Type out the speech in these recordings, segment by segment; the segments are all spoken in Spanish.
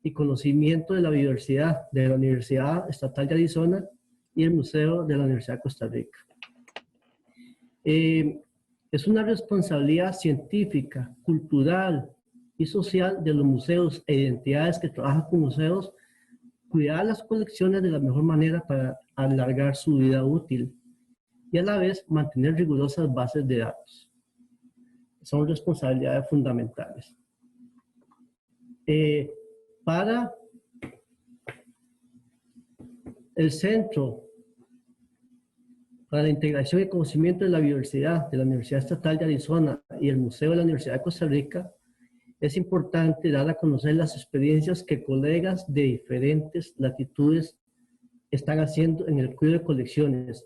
y Conocimiento de la Biodiversidad de la Universidad Estatal de Arizona y el Museo de la Universidad de Costa Rica. Es una responsabilidad científica, cultural y social de los museos e identidades que trabajan con museos cuidar las colecciones de la mejor manera para alargar su vida útil y a la vez mantener rigurosas bases de datos. Son responsabilidades fundamentales. Para el Centro para la Integración y Conocimiento de la Biodiversidad de la Universidad Estatal de Arizona y el Museo de la Universidad de Costa Rica, es importante dar a conocer las experiencias que colegas de diferentes latitudes están haciendo en el cuidado de colecciones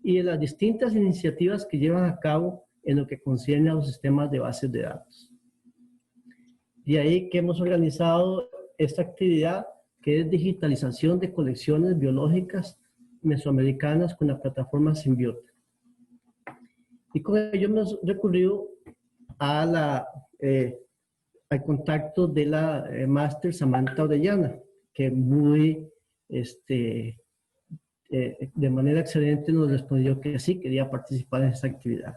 y de las distintas iniciativas que llevan a cabo en lo que concierne a los sistemas de bases de datos. De ahí que hemos organizado esta actividad que es digitalización de colecciones biológicas mesoamericanas con la plataforma Symbiota. Y con ello hemos recurrido a al contacto de la máster Samantha Orellana, que muy, de manera excelente nos respondió que sí, quería participar en esta actividad.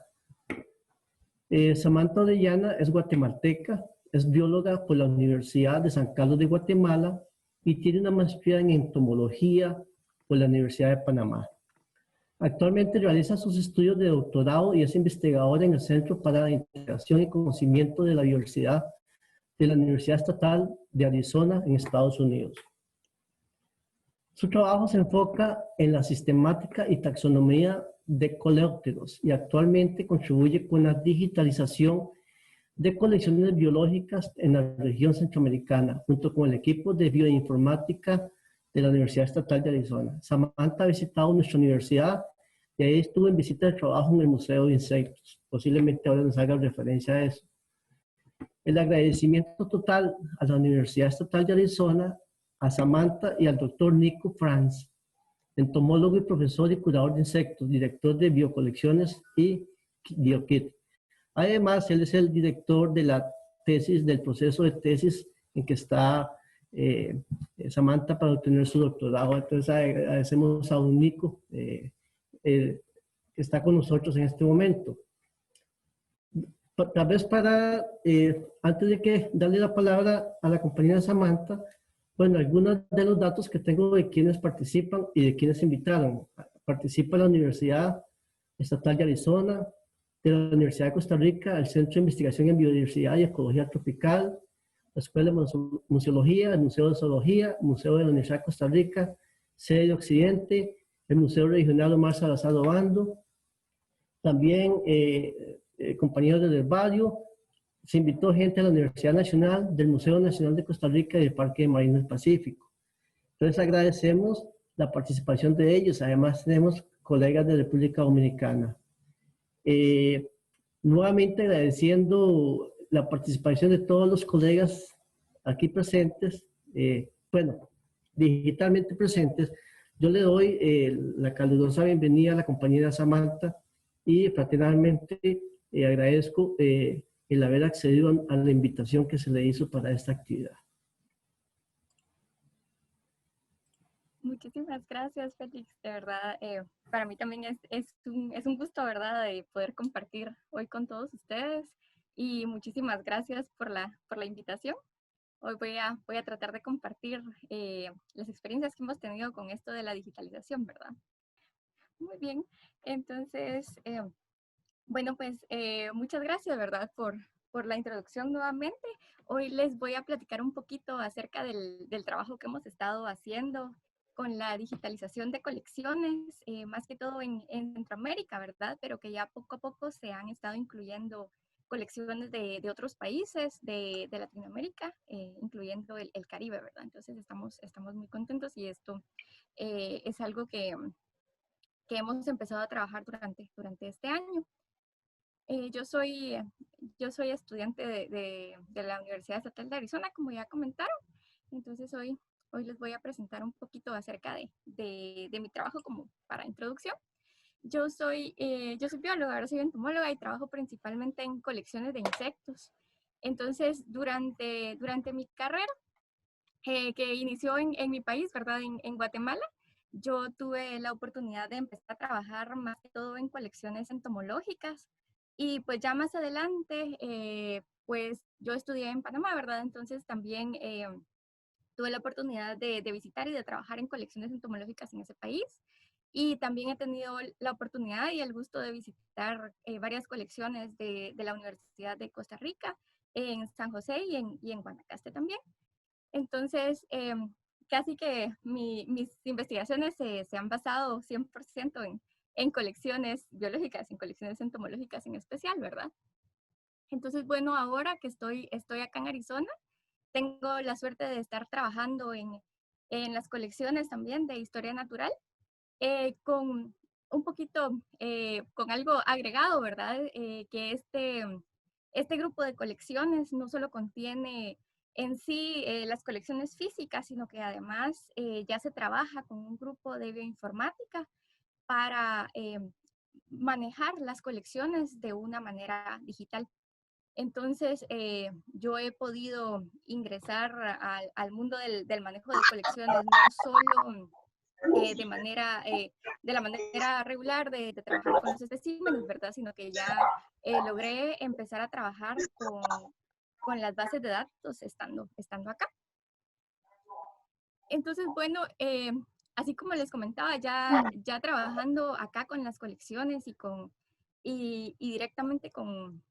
Samantha Orellana es guatemalteca, es bióloga por la Universidad de San Carlos de Guatemala y tiene una maestría en entomología por la Universidad de Panamá. Actualmente realiza sus estudios de doctorado y es investigadora en el Centro para la Integración y Conocimiento de la Biodiversidad de la Universidad Estatal de Arizona en Estados Unidos. Su trabajo se enfoca en la sistemática y taxonomía de coleópteros y actualmente contribuye con la digitalización de colecciones biológicas en la región centroamericana, junto con el equipo de bioinformática de la Universidad Estatal de Arizona. Samantha ha visitado nuestra universidad y ahí estuvo en visita de trabajo en el Museo de Insectos. Posiblemente ahora nos haga referencia a eso. El agradecimiento total a la Universidad Estatal de Arizona, a Samantha y al doctor Nico Franz, entomólogo y profesor y curador de insectos, director de biocolecciones y BioKit. Además, él es el director de la tesis, del proceso de tesis en que está Samantha para obtener su doctorado. Entonces, agradecemos a don Nico que está con nosotros en este momento. Tal vez para, antes de que darle la palabra a la compañera Samantha, bueno, algunos de los datos que tengo de quienes participan y de quienes invitaron. Participa la Universidad Estatal de Arizona, de la Universidad de Costa Rica, el Centro de Investigación en Biodiversidad y Ecología Tropical, la Escuela de Museología, el Museo de Zoología, el Museo de la Universidad de Costa Rica, Sede de Occidente, el Museo Regional Omar Salazar Obando, también compañeros del herbario. Se invitó gente de la Universidad Nacional, del Museo Nacional de Costa Rica y del Parque Marino del Pacífico. Entonces agradecemos la participación de ellos. Además tenemos colegas de República Dominicana. Nuevamente agradeciendo la participación de todos los colegas aquí presentes, bueno, digitalmente presentes. Yo le doy la calurosa bienvenida a la compañera Samantha y fraternalmente agradezco el haber accedido a la invitación que se le hizo para esta actividad. Muchísimas gracias, Félix. De verdad, para mí también es un gusto, ¿verdad?, de poder compartir hoy con todos ustedes. Y muchísimas gracias por la invitación. Hoy voy a tratar de compartir las experiencias que hemos tenido con esto de la digitalización, ¿verdad? Muy bien. Entonces, bueno, pues muchas gracias, ¿verdad?, por la introducción nuevamente. Hoy les voy a platicar un poquito acerca del trabajo que hemos estado haciendo con la digitalización de colecciones, más que todo en Centroamérica, ¿verdad? Pero que ya poco a poco se han estado incluyendo colecciones de otros países de Latinoamérica, incluyendo el Caribe, ¿verdad? Entonces estamos muy contentos y esto es algo que hemos empezado a trabajar durante este año. Yo soy estudiante de la Universidad Estatal de Arizona, como ya comentaron. Entonces hoy les voy a presentar un poquito acerca de mi trabajo como para introducción. Yo soy bióloga, ahora soy entomóloga y trabajo principalmente en colecciones de insectos. Entonces, durante mi carrera, que inició en mi país, ¿verdad? En Guatemala. Yo tuve la oportunidad de empezar a trabajar más que todo en colecciones entomológicas y pues ya más adelante, pues yo estudié en Panamá, ¿verdad? Entonces también tuve la oportunidad de visitar y de trabajar en colecciones entomológicas en ese país. Y también he tenido la oportunidad y el gusto de visitar varias colecciones de la Universidad de Costa Rica, en San José y en Guanacaste también. Entonces, casi que mis investigaciones se han basado 100% en colecciones biológicas, en colecciones entomológicas en especial, ¿verdad? Entonces, bueno, ahora que estoy acá en Arizona, tengo la suerte de estar trabajando en las colecciones también de historia natural, con un poquito, con algo agregado, ¿verdad? Que este grupo de colecciones no solo contiene en sí las colecciones físicas, sino que además ya se trabaja con un grupo de bioinformática para manejar las colecciones de una manera digital. Entonces, yo he podido ingresar al mundo del manejo de colecciones, no solo de la manera regular de trabajar con los especímenes, ¿verdad? Sino que ya logré empezar a trabajar con las bases de datos estando acá. Entonces, bueno, así como les comentaba, ya trabajando acá con las colecciones y directamente con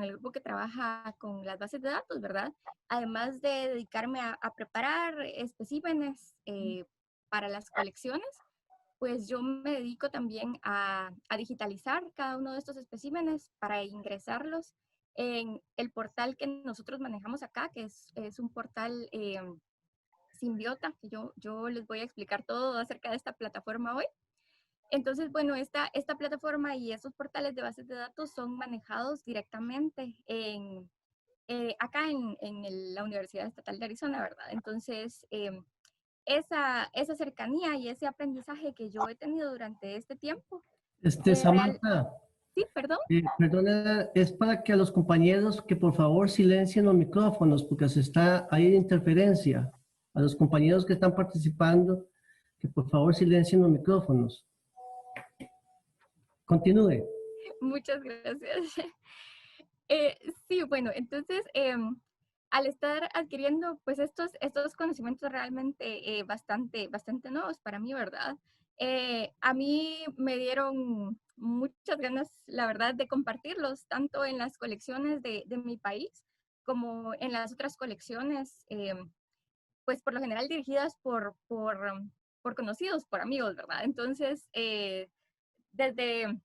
el grupo que trabaja con las bases de datos, ¿verdad? Además de dedicarme a preparar especímenes para las colecciones, pues yo me dedico también a digitalizar cada uno de estos especímenes para ingresarlos en el portal que nosotros manejamos acá, que es un portal Simbiota, que yo les voy a explicar todo acerca de esta plataforma hoy. Entonces, bueno, esta plataforma y estos portales de bases de datos son manejados directamente acá la Universidad Estatal de Arizona, ¿verdad? Entonces, esa cercanía y ese aprendizaje que yo he tenido durante este tiempo, real, Samantha, sí, perdón. perdona, es para que a los compañeros que por favor silencien los micrófonos porque se está ahí interferencia. A los compañeros que están participando, que por favor silencien los micrófonos. Continúe. Muchas gracias. Eh, sí, bueno, entonces, al estar adquiriendo pues estos conocimientos realmente bastante nuevos para mí, ¿verdad? A mí me dieron muchas ganas, la verdad, de compartirlos, tanto en las colecciones de mi país como en las otras colecciones, pues por lo general dirigidas por conocidos, por amigos, ¿verdad? Entonces, desde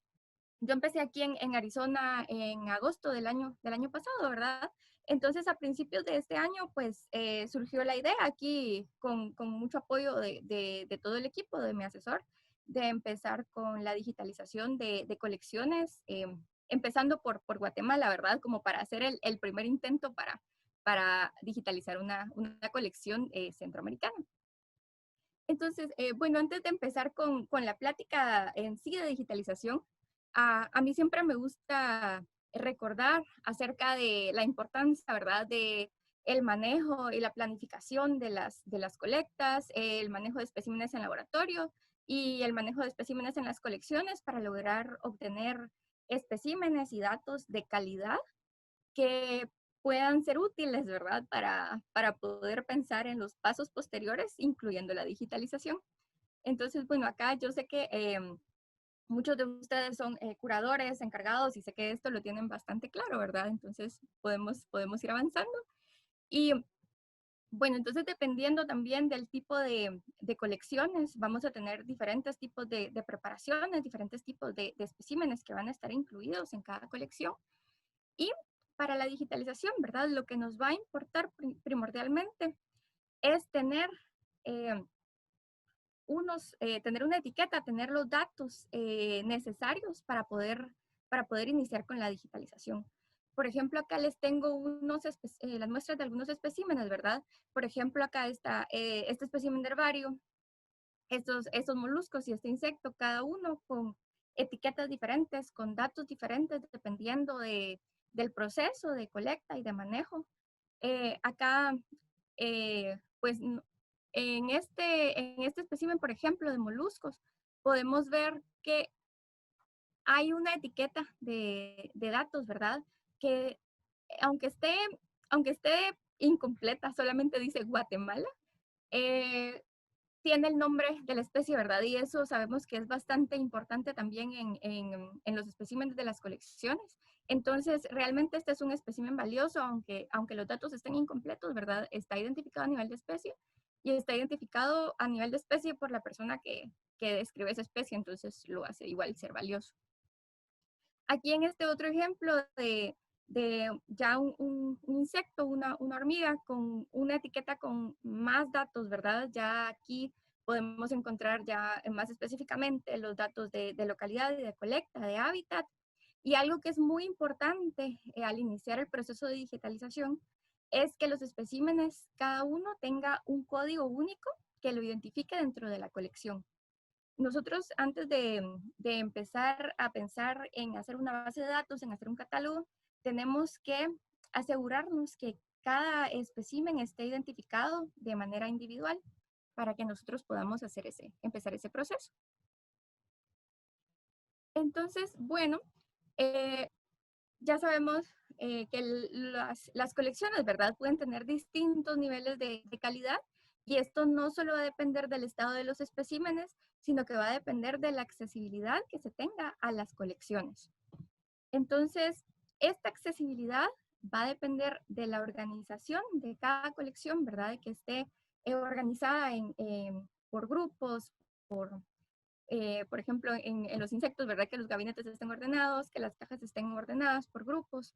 yo empecé aquí en Arizona en agosto del año pasado, ¿verdad? Entonces, a principios de este año, pues surgió la idea aquí con mucho apoyo de todo el equipo, de mi asesor, de empezar con la digitalización de colecciones, empezando por Guatemala, ¿verdad? Como para hacer el primer intento para digitalizar una colección centroamericana. Entonces, bueno, antes de empezar con la plática en sí de digitalización, a mí siempre me gusta recordar acerca de la importancia, ¿verdad?, de el manejo y la planificación de las colectas, el manejo de especímenes en laboratorio y el manejo de especímenes en las colecciones para lograr obtener especímenes y datos de calidad que puedan ser útiles, ¿verdad? Para poder pensar en los pasos posteriores, incluyendo la digitalización. Entonces, bueno, acá yo sé que muchos de ustedes son curadores encargados y sé que esto lo tienen bastante claro, ¿verdad? Entonces, podemos ir avanzando. Y bueno, entonces dependiendo también del tipo de colecciones, vamos a tener diferentes tipos de preparaciones, diferentes tipos de especímenes que van a estar incluidos en cada colección. Y para la digitalización, ¿verdad? Lo que nos va a importar primordialmente es eh, tener una etiqueta, tener los datos necesarios para poder iniciar con la digitalización. Por ejemplo, acá les tengo las muestras de algunos especímenes, ¿verdad? Por ejemplo, acá está este espécimen de herbario, estos moluscos y este insecto, cada uno con etiquetas diferentes, con datos diferentes, dependiendo del proceso de colecta y de manejo. Acá pues en este espécimen, por ejemplo, de moluscos, podemos ver que hay una etiqueta de datos, ¿verdad? Que aunque esté, aunque esté incompleta, solamente dice Guatemala, eh, tiene el nombre de la especie, ¿verdad? Y eso sabemos que es bastante importante también en los especímenes de las colecciones. Entonces, realmente este es un espécimen valioso, aunque los datos estén incompletos, ¿verdad? Está identificado a nivel de especie y está identificado a nivel de especie por la persona que describe esa especie, entonces lo hace igual ser valioso. Aquí en este otro ejemplo de ya un insecto, una hormiga con una etiqueta con más datos, ¿verdad? Ya aquí podemos encontrar ya más específicamente los datos de localidad y de colecta, de hábitat. Y algo que es muy importante al iniciar el proceso de digitalización es que los especímenes, cada uno tenga un código único que lo identifique dentro de la colección. Nosotros antes de empezar a pensar en hacer una base de datos, en hacer un catálogo, tenemos que asegurarnos que cada espécimen esté identificado de manera individual para que nosotros podamos empezar ese proceso. Entonces, bueno, eh, ya sabemos que las colecciones, ¿verdad? Pueden tener distintos niveles de calidad y esto no solo va a depender del estado de los especímenes, sino que va a depender de la accesibilidad que se tenga a las colecciones. Entonces, esta accesibilidad va a depender de la organización de cada colección, ¿verdad? De que esté organizada por grupos, por ejemplo, en los insectos, ¿verdad? Que los gabinetes estén ordenados, que las cajas estén ordenadas por grupos.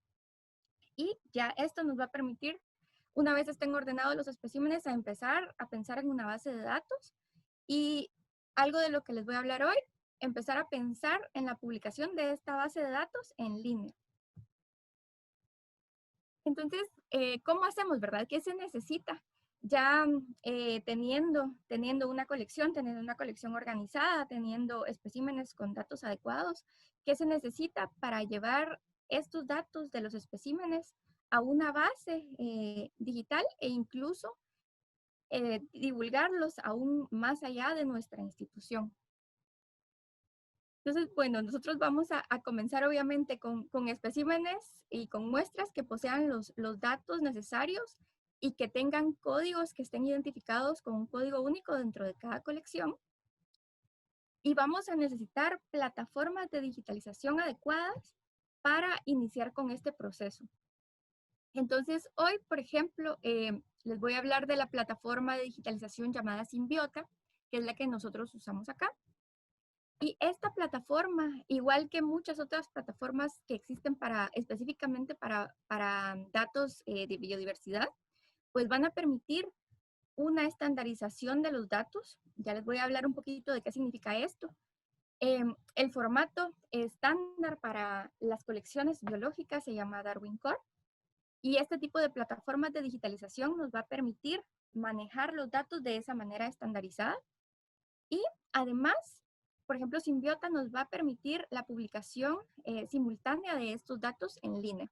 Y ya esto nos va a permitir, una vez estén ordenados los especímenes, a empezar a pensar en una base de datos. Y algo de lo que les voy a hablar hoy, empezar a pensar en la publicación de esta base de datos en línea. Entonces, ¿cómo hacemos, verdad? ¿Qué se necesita? Ya teniendo una colección organizada, teniendo especímenes con datos adecuados, ¿qué se necesita para llevar estos datos de los especímenes a una base digital e incluso divulgarlos aún más allá de nuestra institución? Entonces, bueno, nosotros vamos a comenzar obviamente con especímenes y con muestras que posean los datos necesarios y que tengan códigos que estén identificados con un código único dentro de cada colección. Y vamos a necesitar plataformas de digitalización adecuadas para iniciar con este proceso. Entonces, hoy, por ejemplo, les voy a hablar de la plataforma de digitalización llamada Symbiota, que es la que nosotros usamos acá. Y esta plataforma, igual que muchas otras plataformas que existen específicamente para datos de biodiversidad, pues van a permitir una estandarización de los datos. Ya les voy a hablar un poquito de qué significa esto. El formato estándar para las colecciones biológicas se llama Darwin Core. Y este tipo de plataformas de digitalización nos va a permitir manejar los datos de esa manera estandarizada. Y además, por ejemplo, Symbiota nos va a permitir la publicación simultánea de estos datos en línea.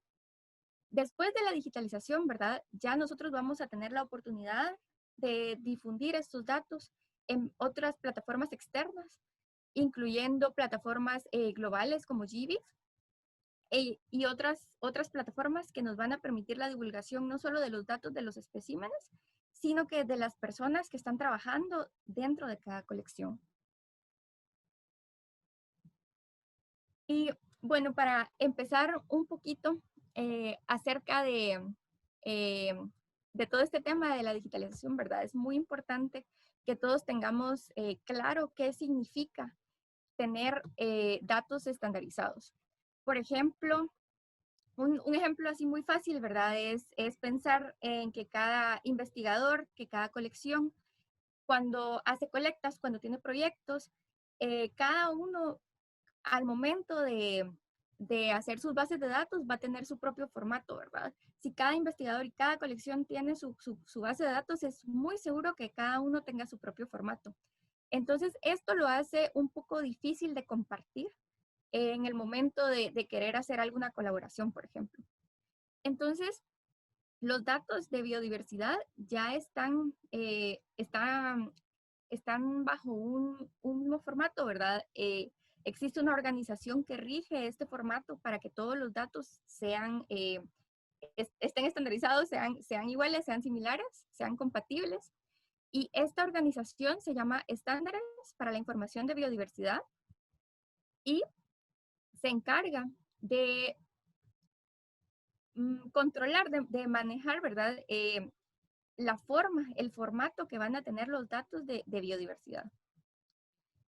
Después de la digitalización, ¿verdad? Ya nosotros vamos a tener la oportunidad de difundir estos datos en otras plataformas externas, incluyendo plataformas globales como GBIF y otras plataformas que nos van a permitir la divulgación no solo de los datos de los especímenes, sino que de las personas que están trabajando dentro de cada colección. Y bueno, para empezar un poquito acerca eh, de todo este tema de la digitalización, ¿verdad? Es muy importante que todos tengamos claro qué significa tener datos estandarizados. Por ejemplo, un ejemplo así muy fácil, ¿verdad? Es pensar en que cada investigador, que cada colección, cuando hace colectas, cuando tiene proyectos, cada uno al momento de hacer sus bases de datos va a tener su propio formato, ¿verdad? Si cada investigador y cada colección tiene su base de datos, es muy seguro que cada uno tenga su propio formato. Entonces, esto lo hace un poco difícil de compartir en el momento de querer hacer alguna colaboración, por ejemplo. Entonces, los datos de biodiversidad ya están bajo un mismo formato, ¿verdad? Existe una organización que rige este formato para que todos los datos estén estandarizados, sean iguales, sean similares, sean compatibles. Y esta organización se llama Estándares para la Información de Biodiversidad y se encarga de controlar, de manejar, ¿verdad? El formato que van a tener los datos de biodiversidad.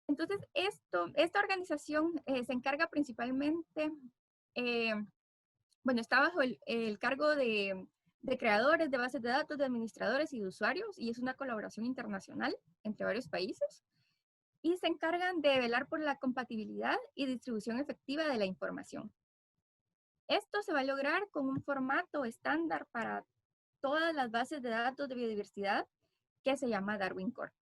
Entonces, esta organización se encarga principalmente, bueno, está bajo el cargo de creadores de bases de datos, de administradores y de usuarios, y es una colaboración internacional entre varios países, y se encargan de velar por la compatibilidad y distribución efectiva de la información. Esto se va a lograr con un formato estándar para todas las bases de datos de biodiversidad que se llama Darwin Core.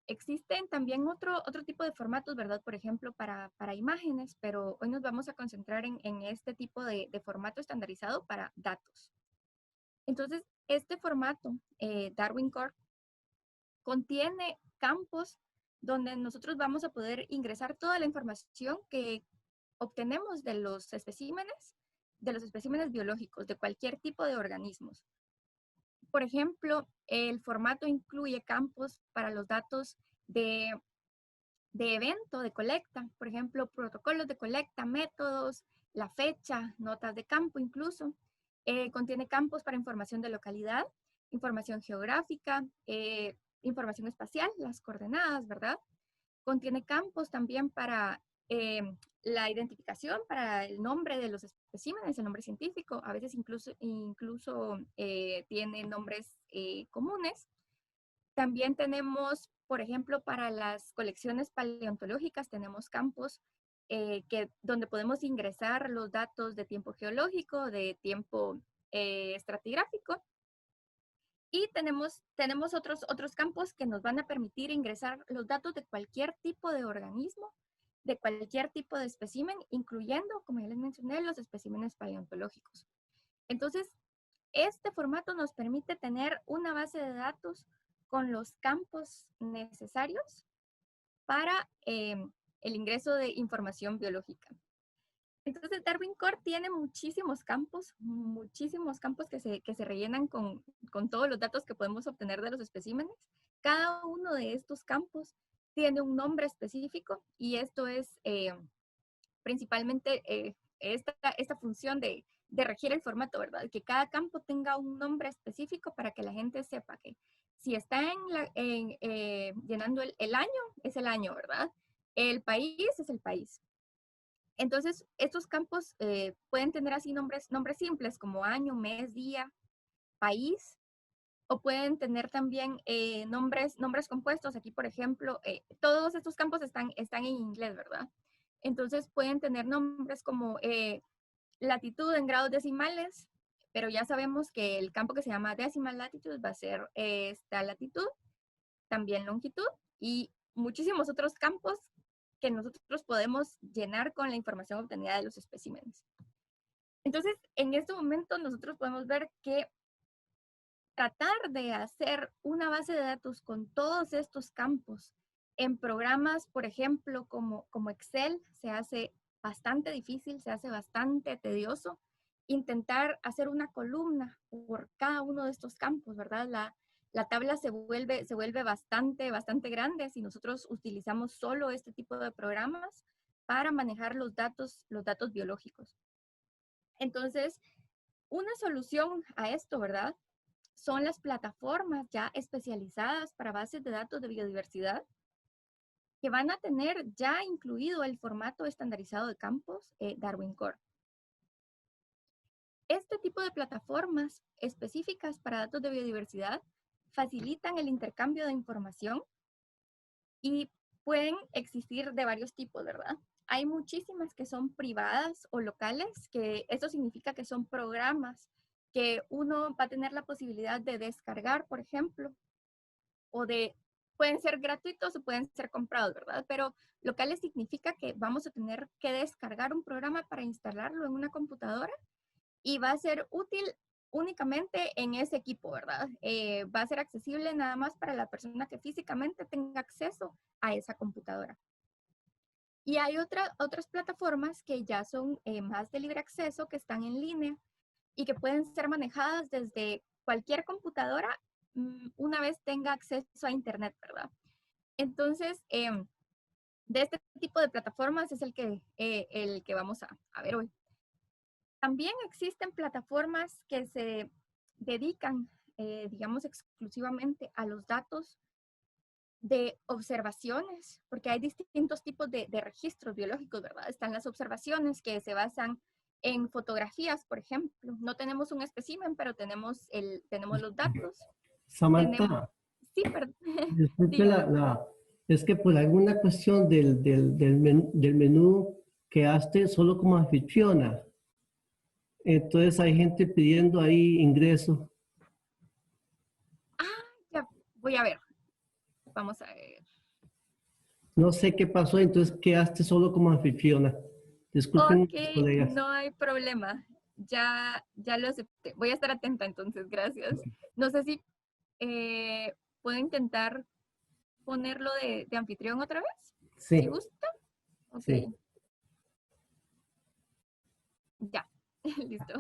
Existen también otro tipo de formatos, ¿verdad? Por ejemplo, para imágenes, pero hoy nos vamos a concentrar en este tipo de formato estandarizado para datos. Entonces, este formato, Darwin Core, contiene campos donde nosotros vamos a poder ingresar toda la información que obtenemos de los especímenes biológicos, de cualquier tipo de organismos. Por ejemplo, el formato incluye campos para los datos de evento, de colecta, por ejemplo, protocolos de colecta, métodos, la fecha, notas de campo incluso. Contiene campos para información de localidad, información geográfica, información espacial, las coordenadas, ¿verdad? Contiene campos también para la identificación, para el nombre de los especímenes, el nombre científico, a veces incluso tiene nombres comunes. También tenemos, por ejemplo, para las colecciones paleontológicas, tenemos campos donde podemos ingresar los datos de tiempo geológico, de tiempo estratigráfico. Y tenemos otros campos que nos van a permitir ingresar los datos de cualquier tipo de organismo, de cualquier tipo de espécimen, incluyendo, como ya les mencioné, los especímenes paleontológicos. Entonces, este formato nos permite tener una base de datos con los campos necesarios para el ingreso de información biológica. Entonces, Darwin Core tiene muchísimos campos que se rellenan con todos los datos que podemos obtener de los especímenes. Cada uno de estos campos tiene un nombre específico y esto es principalmente esta función de regir el formato, ¿verdad? Que cada campo tenga un nombre específico para que la gente sepa que si está llenando el año, es el año, ¿verdad? El país es el país. Entonces, estos campos pueden tener así nombres simples como año, mes, día, país, o pueden tener también nombres compuestos. Aquí, por ejemplo, todos estos campos están en inglés, ¿verdad? Entonces, pueden tener nombres como latitud en grados decimales, pero ya sabemos que el campo que se llama decimal latitude va a ser esta latitud, también longitud, y muchísimos otros campos que nosotros podemos llenar con la información obtenida de los especímenes. Entonces, en este momento nosotros podemos ver que tratar de hacer una base de datos con todos estos campos en programas, por ejemplo, como Excel, se hace bastante difícil, se hace bastante tedioso. Intentar hacer una columna por cada uno de estos campos, ¿verdad? La tabla se vuelve bastante grande si nosotros utilizamos solo este tipo de programas para manejar los datos biológicos. Entonces, una solución a esto, ¿verdad? Son las plataformas ya especializadas para bases de datos de biodiversidad que van a tener ya incluido el formato estandarizado de campos Darwin Core. Este tipo de plataformas específicas para datos de biodiversidad facilitan el intercambio de información y pueden existir de varios tipos, ¿verdad? Hay muchísimas que son privadas o locales, que esto significa que son programas que uno va a tener la posibilidad de descargar, por ejemplo, pueden ser gratuitos o pueden ser comprados, ¿verdad? Pero locales significa que vamos a tener que descargar un programa para instalarlo en una computadora y va a ser útil únicamente en ese equipo, ¿verdad? Va a ser accesible nada más para la persona que físicamente tenga acceso a esa computadora. Y hay otras plataformas que ya son más de libre acceso, que están en línea y que pueden ser manejadas desde cualquier computadora una vez tenga acceso a Internet, ¿verdad? Entonces, de este tipo de plataformas es el que vamos a ver hoy. También existen plataformas que se dedican, digamos, exclusivamente a los datos de observaciones, porque hay distintos tipos de registros biológicos, ¿verdad? Están las observaciones que se basan en fotografías, por ejemplo. No tenemos un espécimen, pero tenemos los datos. Tenemos, Samantha, sí, perdón, disculpe dígame. es que por alguna cuestión del menú quedaste solo como anfitriona. Entonces hay gente pidiendo ahí ingreso. Ah, ya, voy a ver. Vamos a ver. No sé qué pasó, entonces quedaste solo como anfitriona. Disculpen Ok, los colegas. no hay problema. Ya lo acepté. Voy a estar atenta entonces, gracias. No sé si puedo intentar ponerlo de anfitrión otra vez, si Sí, gusta. Ok, sí. ya, listo.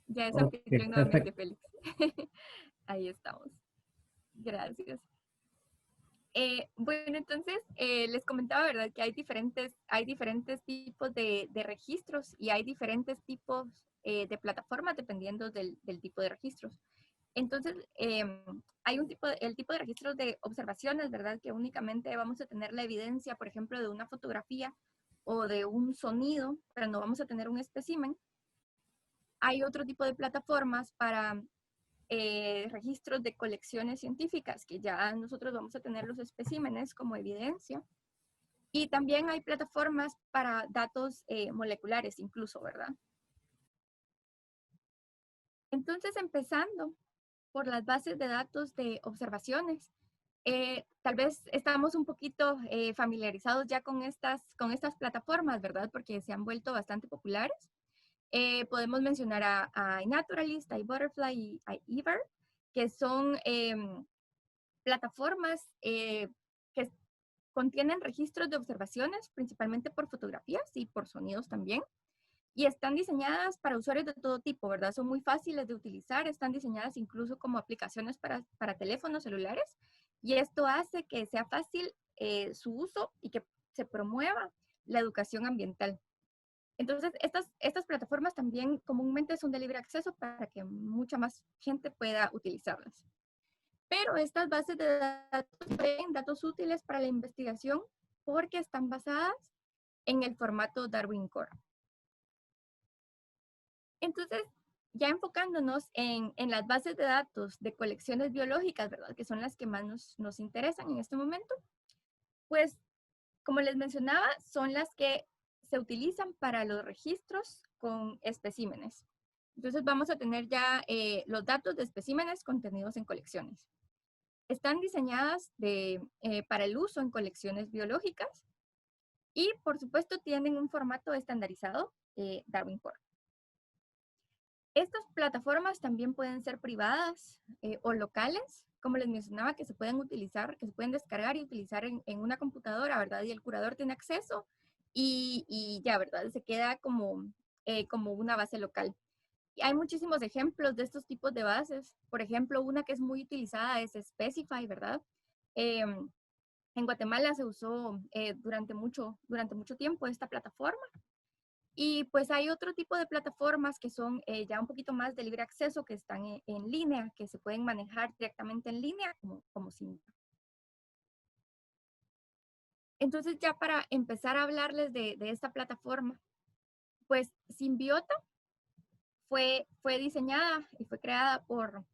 Ya es Ok, anfitrión nuevamente, perfecto. Félix. Ahí estamos. Gracias. Bueno, entonces les comentaba, ¿verdad? Que hay diferentes tipos de registros y hay diferentes tipos de plataformas dependiendo del tipo de registros. Entonces, hay el tipo de registros de observaciones, ¿verdad? Que únicamente vamos a tener la evidencia, por ejemplo, de una fotografía o de un sonido, pero no vamos a tener un espécimen. Hay otro tipo de plataformas para registros de colecciones científicas, que ya nosotros vamos a tener los especímenes como evidencia. Y también hay plataformas para datos moleculares incluso, ¿verdad? Entonces, empezando por las bases de datos de observaciones, tal vez estamos un poquito familiarizados ya con estas plataformas, ¿verdad? Porque se han vuelto bastante populares. Podemos mencionar a iNaturalist, a iButterfly y a eBird, que son plataformas que contienen registros de observaciones, principalmente por fotografías y por sonidos también. Y están diseñadas para usuarios de todo tipo, ¿verdad? Son muy fáciles de utilizar, están diseñadas incluso como aplicaciones para teléfonos celulares. Y esto hace que sea fácil su uso y que se promueva la educación ambiental. Entonces, estas plataformas también comúnmente son de libre acceso para que mucha más gente pueda utilizarlas. Pero estas bases de datos son datos útiles para la investigación porque están basadas en el formato Darwin Core. Entonces, ya enfocándonos en las bases de datos de colecciones biológicas, ¿verdad? Que son las que más nos interesan en este momento, pues, como les mencionaba, son las que se utilizan para los registros con especímenes. Entonces, vamos a tener ya los datos de especímenes contenidos en colecciones. Están diseñadas para el uso en colecciones biológicas y, por supuesto, tienen un formato estandarizado, Darwin Core. Estas plataformas también pueden ser privadas o locales, como les mencionaba, que se pueden utilizar, que se pueden descargar y utilizar en una computadora, ¿verdad? Y el curador tiene acceso y ya, ¿verdad? Se queda como una base local. Y hay muchísimos ejemplos de estos tipos de bases. Por ejemplo, una que es muy utilizada es Specify, ¿verdad? En Guatemala se usó durante mucho tiempo esta plataforma. Y pues hay otro tipo de plataformas que son ya un poquito más de libre acceso, que están en línea, que se pueden manejar directamente en línea como Simbiota. Entonces ya para empezar a hablarles de esta plataforma, pues Simbiota fue diseñada y fue creada por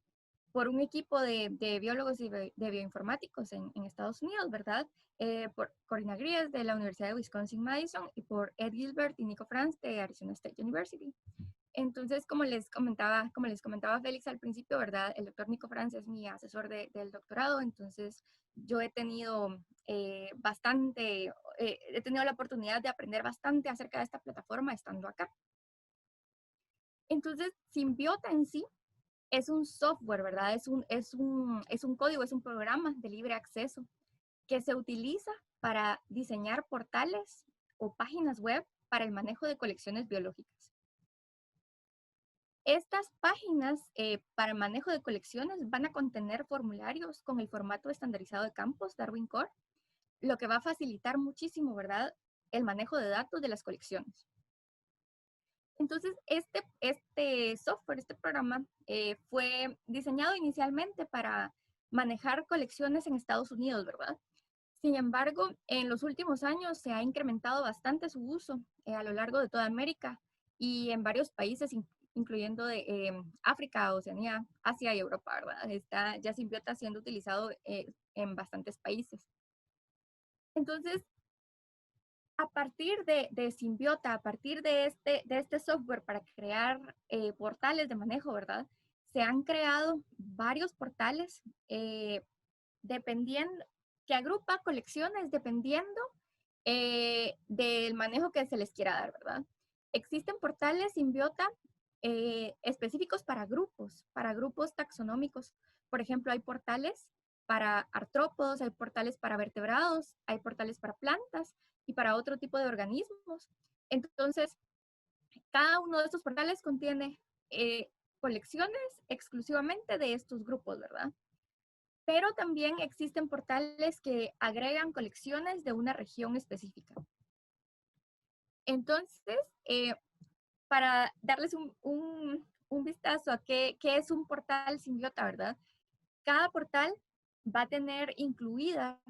un equipo de biólogos y de bioinformáticos en Estados Unidos, ¿verdad? Por Corina Gries de la Universidad de Wisconsin-Madison y por Ed Gilbert y Nico Franz de Arizona State University. Entonces, como les comentaba Félix al principio, ¿verdad? El doctor Nico Franz es mi asesor del doctorado, entonces yo he tenido he tenido la oportunidad de aprender bastante acerca de esta plataforma estando acá. Entonces, Symbiota en sí es un software, ¿verdad? Es un código, es un programa de libre acceso que se utiliza para diseñar portales o páginas web para el manejo de colecciones biológicas. Estas páginas para manejo de colecciones van a contener formularios con el formato estandarizado de campos Darwin Core, lo que va a facilitar muchísimo, ¿verdad?, el manejo de datos de las colecciones. Entonces, este software, este programa, fue diseñado inicialmente para manejar colecciones en Estados Unidos, ¿verdad? Sin embargo, en los últimos años se ha incrementado bastante su uso a lo largo de toda América y en varios países, incluyendo África, Oceanía, Asia y Europa, ¿verdad? Está ya Symbiota siendo utilizado en bastantes países. Entonces, a partir de Symbiota, a partir de este software para crear portales de manejo, ¿verdad? Se han creado varios portales dependiendo, que agrupa colecciones dependiendo del manejo que se les quiera dar, ¿verdad? Existen portales Symbiota específicos para grupos taxonómicos. Por ejemplo, hay portales para artrópodos, hay portales para vertebrados, hay portales para plantas y para otro tipo de organismos. Entonces, cada uno de estos portales contiene colecciones exclusivamente de estos grupos, ¿verdad? Pero también existen portales que agregan colecciones de una región específica. Entonces, para darles un vistazo a qué es un portal Symbiota, ¿verdad? Cada portal va a tener incluidas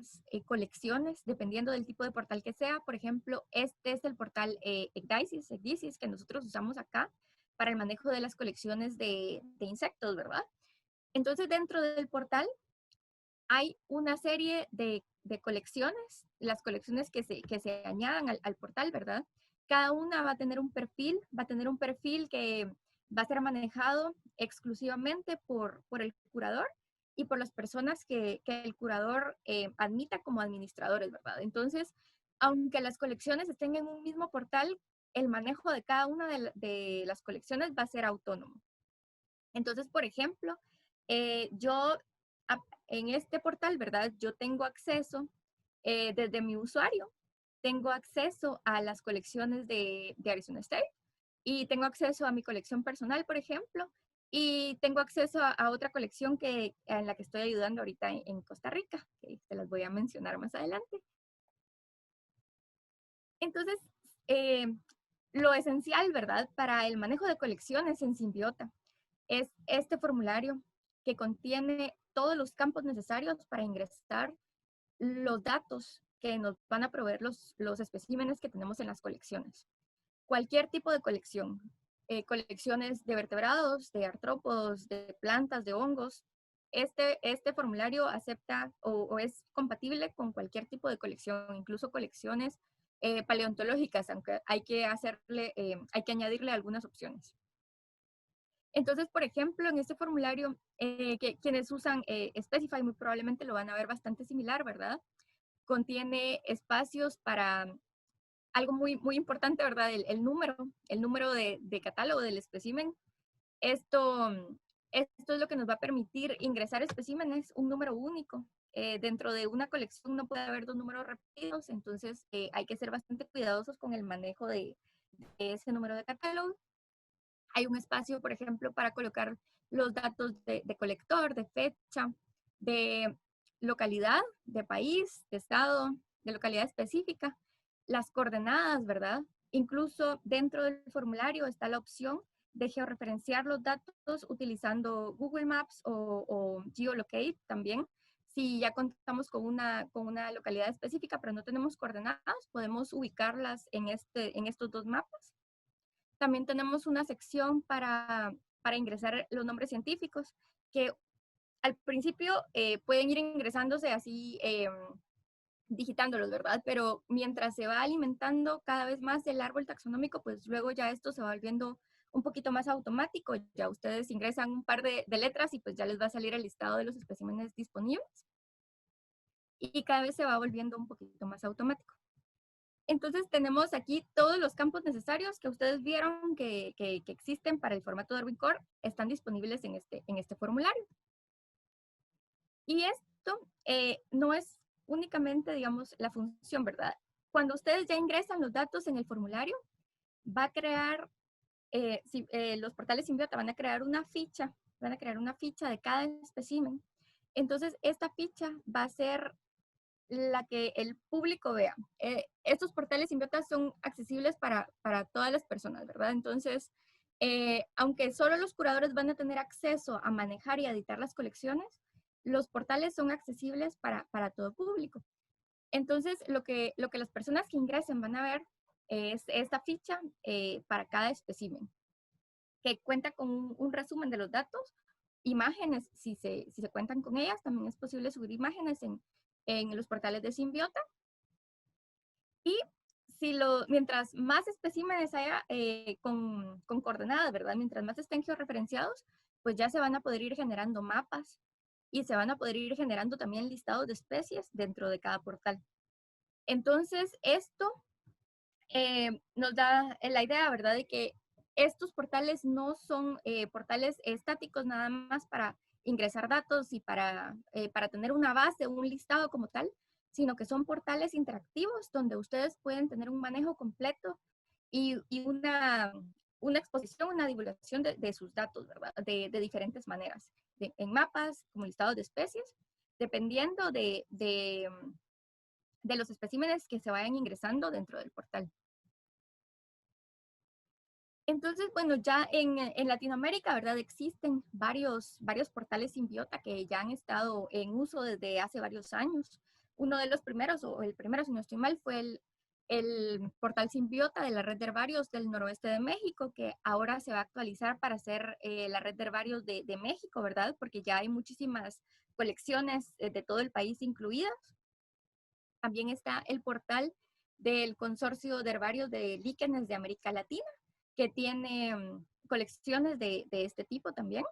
colecciones dependiendo del tipo de portal que sea. Por ejemplo, este es el portal Ecdysis que nosotros usamos acá para el manejo de las colecciones de insectos, ¿verdad? Entonces, dentro del portal hay una serie de colecciones, las colecciones que se añadan al portal, ¿verdad? Cada una va a tener un perfil que va a ser manejado exclusivamente por el curador y por las personas que el curador admita como administradores, ¿verdad? Entonces, aunque las colecciones estén en un mismo portal, el manejo de cada una de las colecciones va a ser autónomo. Entonces, por ejemplo, yo en este portal, ¿verdad? Yo tengo acceso desde mi usuario, tengo acceso a las colecciones de Arizona State y tengo acceso a mi colección personal, por ejemplo, y tengo acceso a otra colección en la que estoy ayudando ahorita en Costa Rica, que se las voy a mencionar más adelante. Entonces, lo esencial, ¿verdad? Para el manejo de colecciones en Symbiota es este formulario que contiene todos los campos necesarios para ingresar los datos que nos van a proveer los especímenes que tenemos en las colecciones. Cualquier tipo de colección, colecciones de vertebrados, de artrópodos, de plantas, de hongos, este formulario acepta o es compatible con cualquier tipo de colección, incluso colecciones paleontológicas, aunque hay que añadirle algunas opciones. Entonces, por ejemplo, en este formulario, quienes usan Specify muy probablemente lo van a ver bastante similar, ¿verdad? Contiene espacios para algo muy, muy importante, ¿verdad? El número de catálogo del espécimen. Esto es lo que nos va a permitir ingresar especímenes, un número único. Dentro de una colección no puede haber dos números repetidos, entonces hay que ser bastante cuidadosos con el manejo de ese número de catálogo. Hay un espacio, por ejemplo, para colocar los datos de colector, de fecha, de localidad, de país, de estado, de localidad específica, las coordenadas, ¿verdad? Incluso dentro del formulario está la opción de georreferenciar los datos utilizando Google Maps o Geolocate también. Si ya contamos con una localidad específica, pero no tenemos coordenadas, podemos ubicarlas en estos dos mapas. También tenemos una sección para ingresar los nombres científicos, que al principio pueden ir ingresándose así, digitándolos, ¿verdad? Pero mientras se va alimentando cada vez más el árbol taxonómico, pues luego ya esto se va volviendo un poquito más automático. Ya ustedes ingresan un par de letras y pues ya les va a salir el listado de los especímenes disponibles. Y cada vez se va volviendo un poquito más automático. Entonces tenemos aquí todos los campos necesarios que ustedes vieron que existen para el formato Darwin Core, están disponibles en este formulario. Y esto no es únicamente, digamos, la función, ¿verdad? Cuando ustedes ya ingresan los datos en el formulario, va a crear, los portales Symbiota van a crear una ficha de cada espécimen. Entonces, esta ficha va a ser la que el público vea. Estos portales Symbiota son accesibles para todas las personas, ¿verdad? Entonces, aunque solo los curadores van a tener acceso a manejar y editar las colecciones, los portales son accesibles para todo público. Entonces, lo que las personas que ingresen van a ver es esta ficha para cada espécimen, que cuenta con un resumen de los datos, imágenes, si se cuentan con ellas, también es posible subir imágenes en los portales de Symbiota. Y mientras más especímenes haya con coordenadas, ¿verdad? Mientras más estén georreferenciados, pues ya se van a poder ir generando mapas y se van a poder ir generando también listados de especies dentro de cada portal. Entonces, esto nos da la idea, ¿verdad? De que estos portales no son portales estáticos nada más para ingresar datos y para tener una base, un listado como tal, sino que son portales interactivos donde ustedes pueden tener un manejo completo y una exposición, una divulgación de sus datos, ¿verdad? De diferentes maneras, en mapas, como listados de especies, dependiendo de los especímenes que se vayan ingresando dentro del portal. Entonces, bueno, ya en Latinoamérica, ¿verdad? Existen varios portales Symbiota que ya han estado en uso desde hace varios años. Uno de los primeros, o el primero, si no estoy mal, fue el portal Symbiota de la red de herbarios del noroeste de México, que ahora se va a actualizar para ser la red de herbarios de México, ¿verdad? Porque ya hay muchísimas colecciones de todo el país incluidas. También está el portal del Consorcio de Herbarios de Líquenes de América Latina, que tiene colecciones de este tipo también.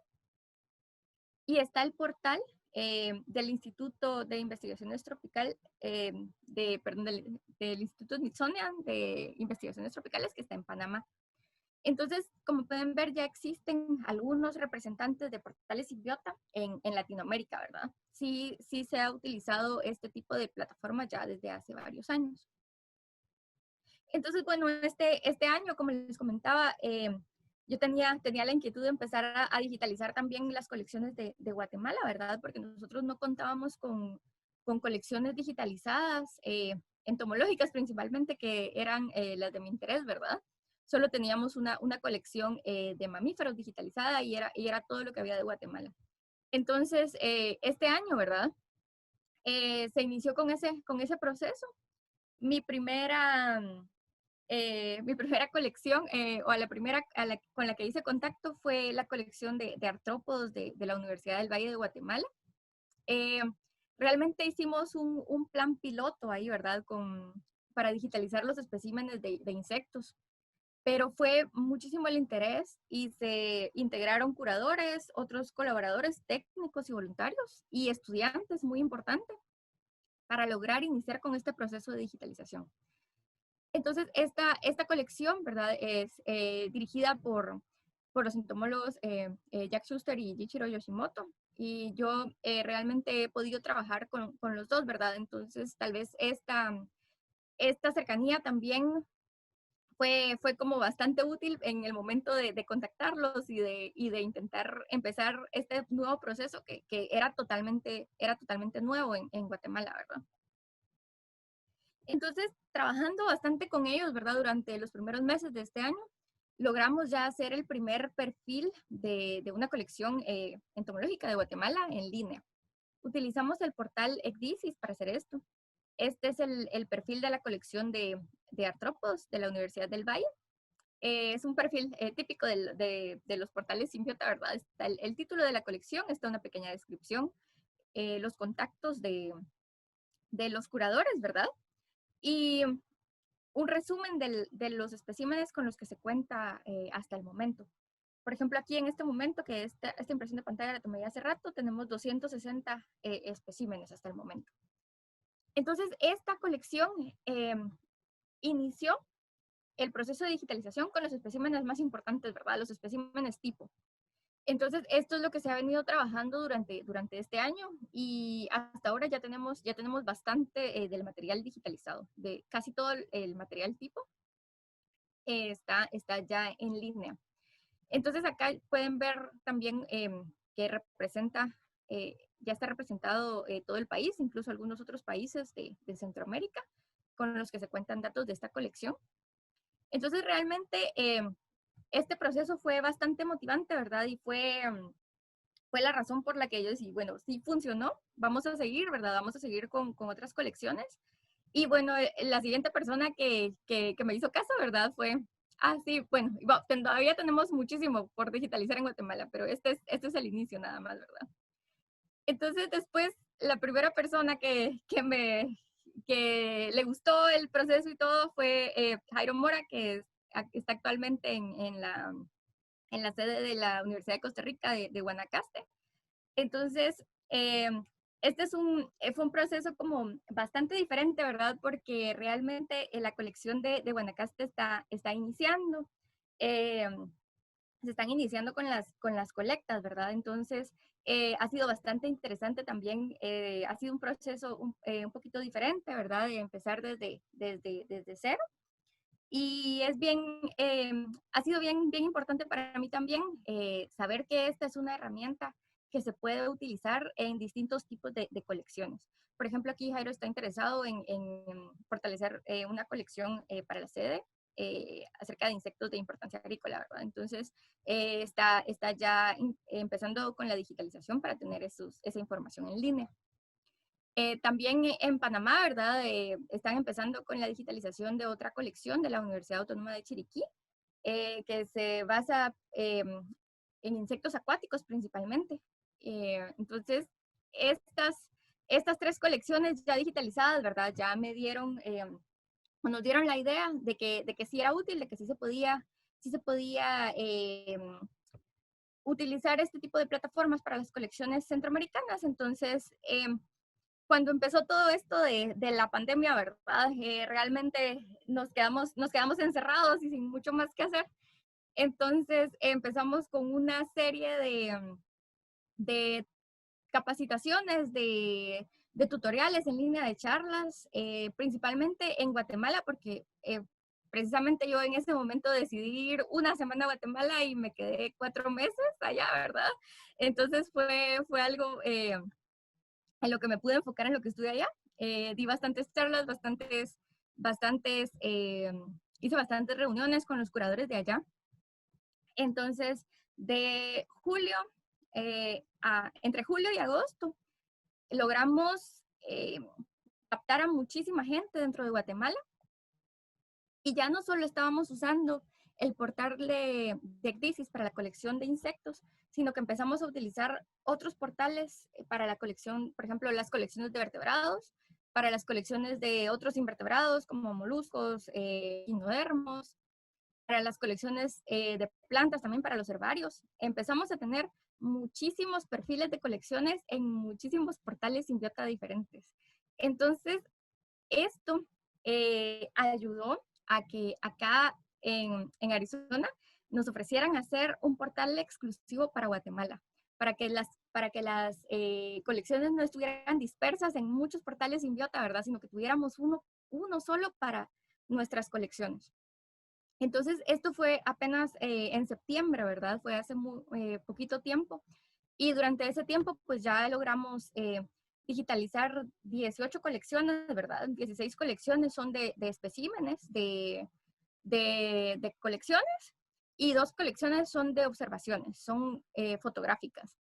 Y está el portal del Instituto de Investigaciones Tropical, del Instituto Smithsonian de Investigaciones Tropicales, que está en Panamá. Entonces, como pueden ver, ya existen algunos representantes de portales Symbiota en Latinoamérica, ¿verdad? Sí se ha utilizado este tipo de plataforma ya desde hace varios años. Entonces, bueno, este año, como les comentaba, yo tenía la inquietud de empezar a digitalizar también las colecciones de Guatemala, ¿verdad? Porque nosotros no contábamos con colecciones digitalizadas, entomológicas principalmente, que eran las de mi interés, ¿verdad? Solo teníamos una colección de mamíferos digitalizada y era todo lo que había de Guatemala. Entonces, este año, ¿verdad? Se inició con ese proceso. Mi primera colección, o la primera con la que hice contacto, fue la colección de artrópodos de la Universidad del Valle de Guatemala. Eh, Realmente hicimos un plan piloto ahí, ¿verdad? Para digitalizar los especímenes de insectos. Pero fue muchísimo el interés y se integraron curadores, otros colaboradores técnicos y voluntarios y estudiantes, muy importante, para lograr iniciar con este proceso de digitalización. Entonces, esta colección, ¿verdad? Es dirigida por los entomólogos Jack Schuster y Jichiro Yoshimoto. Y yo realmente he podido trabajar con los dos, ¿verdad? Entonces, tal vez esta cercanía también fue como bastante útil en el momento de contactarlos y de intentar empezar este nuevo proceso que era totalmente nuevo en Guatemala, ¿verdad? Entonces, trabajando bastante con ellos, ¿verdad? Durante los primeros meses de este año, logramos ya hacer el primer perfil de una colección entomológica de Guatemala en línea. Utilizamos el portal Ecdisis para hacer esto. Este es el perfil de la colección de artrópodos de la Universidad del Valle. Es un perfil típico de los portales Symbiota, ¿verdad? Está el título de la colección, está una pequeña descripción, los contactos de los curadores, ¿verdad? Y un resumen de los especímenes con los que se cuenta hasta el momento. Por ejemplo, aquí en este momento, que esta impresión de pantalla la tomé hace rato, tenemos 260 especímenes hasta el momento. Entonces, esta colección inició el proceso de digitalización con los especímenes más importantes, ¿verdad? Los especímenes tipo. Entonces, esto es lo que se ha venido trabajando durante este año y hasta ahora ya tenemos bastante del material digitalizado, de casi todo el material tipo está ya en línea. Entonces, acá pueden ver también que representa, ya está representado todo el país, incluso algunos otros países de Centroamérica, con los que se cuentan datos de esta colección. Entonces, realmente este proceso fue bastante motivante, ¿verdad? Y fue la razón por la que yo decidí, bueno, sí funcionó, vamos a seguir, ¿verdad? Vamos a seguir con otras colecciones. Y bueno, la siguiente persona que me hizo caso, ¿verdad? Fue, sí, bueno, todavía tenemos muchísimo por digitalizar en Guatemala, pero este es el inicio nada más, ¿verdad? Entonces después, la primera persona que le gustó el proceso y todo fue Jairo Mora, que está actualmente en la sede de la Universidad de Costa Rica de Guanacaste. Entonces, este fue un proceso como bastante diferente, ¿verdad? Porque realmente la colección de Guanacaste está iniciando. Eh, Se están iniciando con las colectas, ¿verdad? Entonces, ha sido bastante interesante también. Ha sido un proceso un poquito diferente, ¿verdad? De empezar desde cero. Y es ha sido bien importante para mí también saber que esta es una herramienta que se puede utilizar en distintos tipos de colecciones. Por ejemplo, aquí Jairo está interesado en fortalecer una colección para la sede acerca de insectos de importancia agrícola, ¿verdad? Entonces, está ya empezando con la digitalización para tener esa información en línea. También en Panamá, ¿verdad? Están empezando con la digitalización de otra colección de la Universidad Autónoma de Chiriquí, que se basa en insectos acuáticos principalmente. Entonces, estas tres colecciones ya digitalizadas, ¿verdad? Ya nos dieron la idea de que sí era útil, de que sí se podía utilizar este tipo de plataformas para las colecciones centroamericanas. Entonces, cuando empezó todo esto de la pandemia, ¿verdad? Realmente nos quedamos encerrados y sin mucho más que hacer. Entonces empezamos con una serie de capacitaciones, de tutoriales en línea, de charlas, principalmente en Guatemala, porque precisamente yo en ese momento decidí ir una semana a Guatemala y me quedé 4 meses allá, ¿verdad? Entonces fue algo en lo que me pude enfocar en lo que estudié allá. Di bastantes charlas, hice bastantes reuniones con los curadores de allá. Entonces, entre julio y agosto, logramos captar a muchísima gente dentro de Guatemala y ya no solo estábamos usando el portal de Crisis para la colección de insectos, sino que empezamos a utilizar otros portales para la colección, por ejemplo, las colecciones de vertebrados, para las colecciones de otros invertebrados como moluscos, ginodermos, para las colecciones de plantas, también para los herbarios. Empezamos a tener muchísimos perfiles de colecciones en muchísimos portales Simbiota diferentes. Entonces, esto ayudó a que acá en Arizona nos ofrecieran hacer un portal exclusivo para Guatemala, para que las colecciones no estuvieran dispersas en muchos portales Simbiota, ¿verdad? Sino que tuviéramos uno solo para nuestras colecciones. Entonces, esto fue apenas en septiembre, ¿verdad? Fue hace poquito tiempo. Y durante ese tiempo, pues ya logramos digitalizar 18 colecciones, ¿verdad? 16 colecciones son de especímenes, de colecciones, y 2 colecciones son de observaciones, son fotográficas.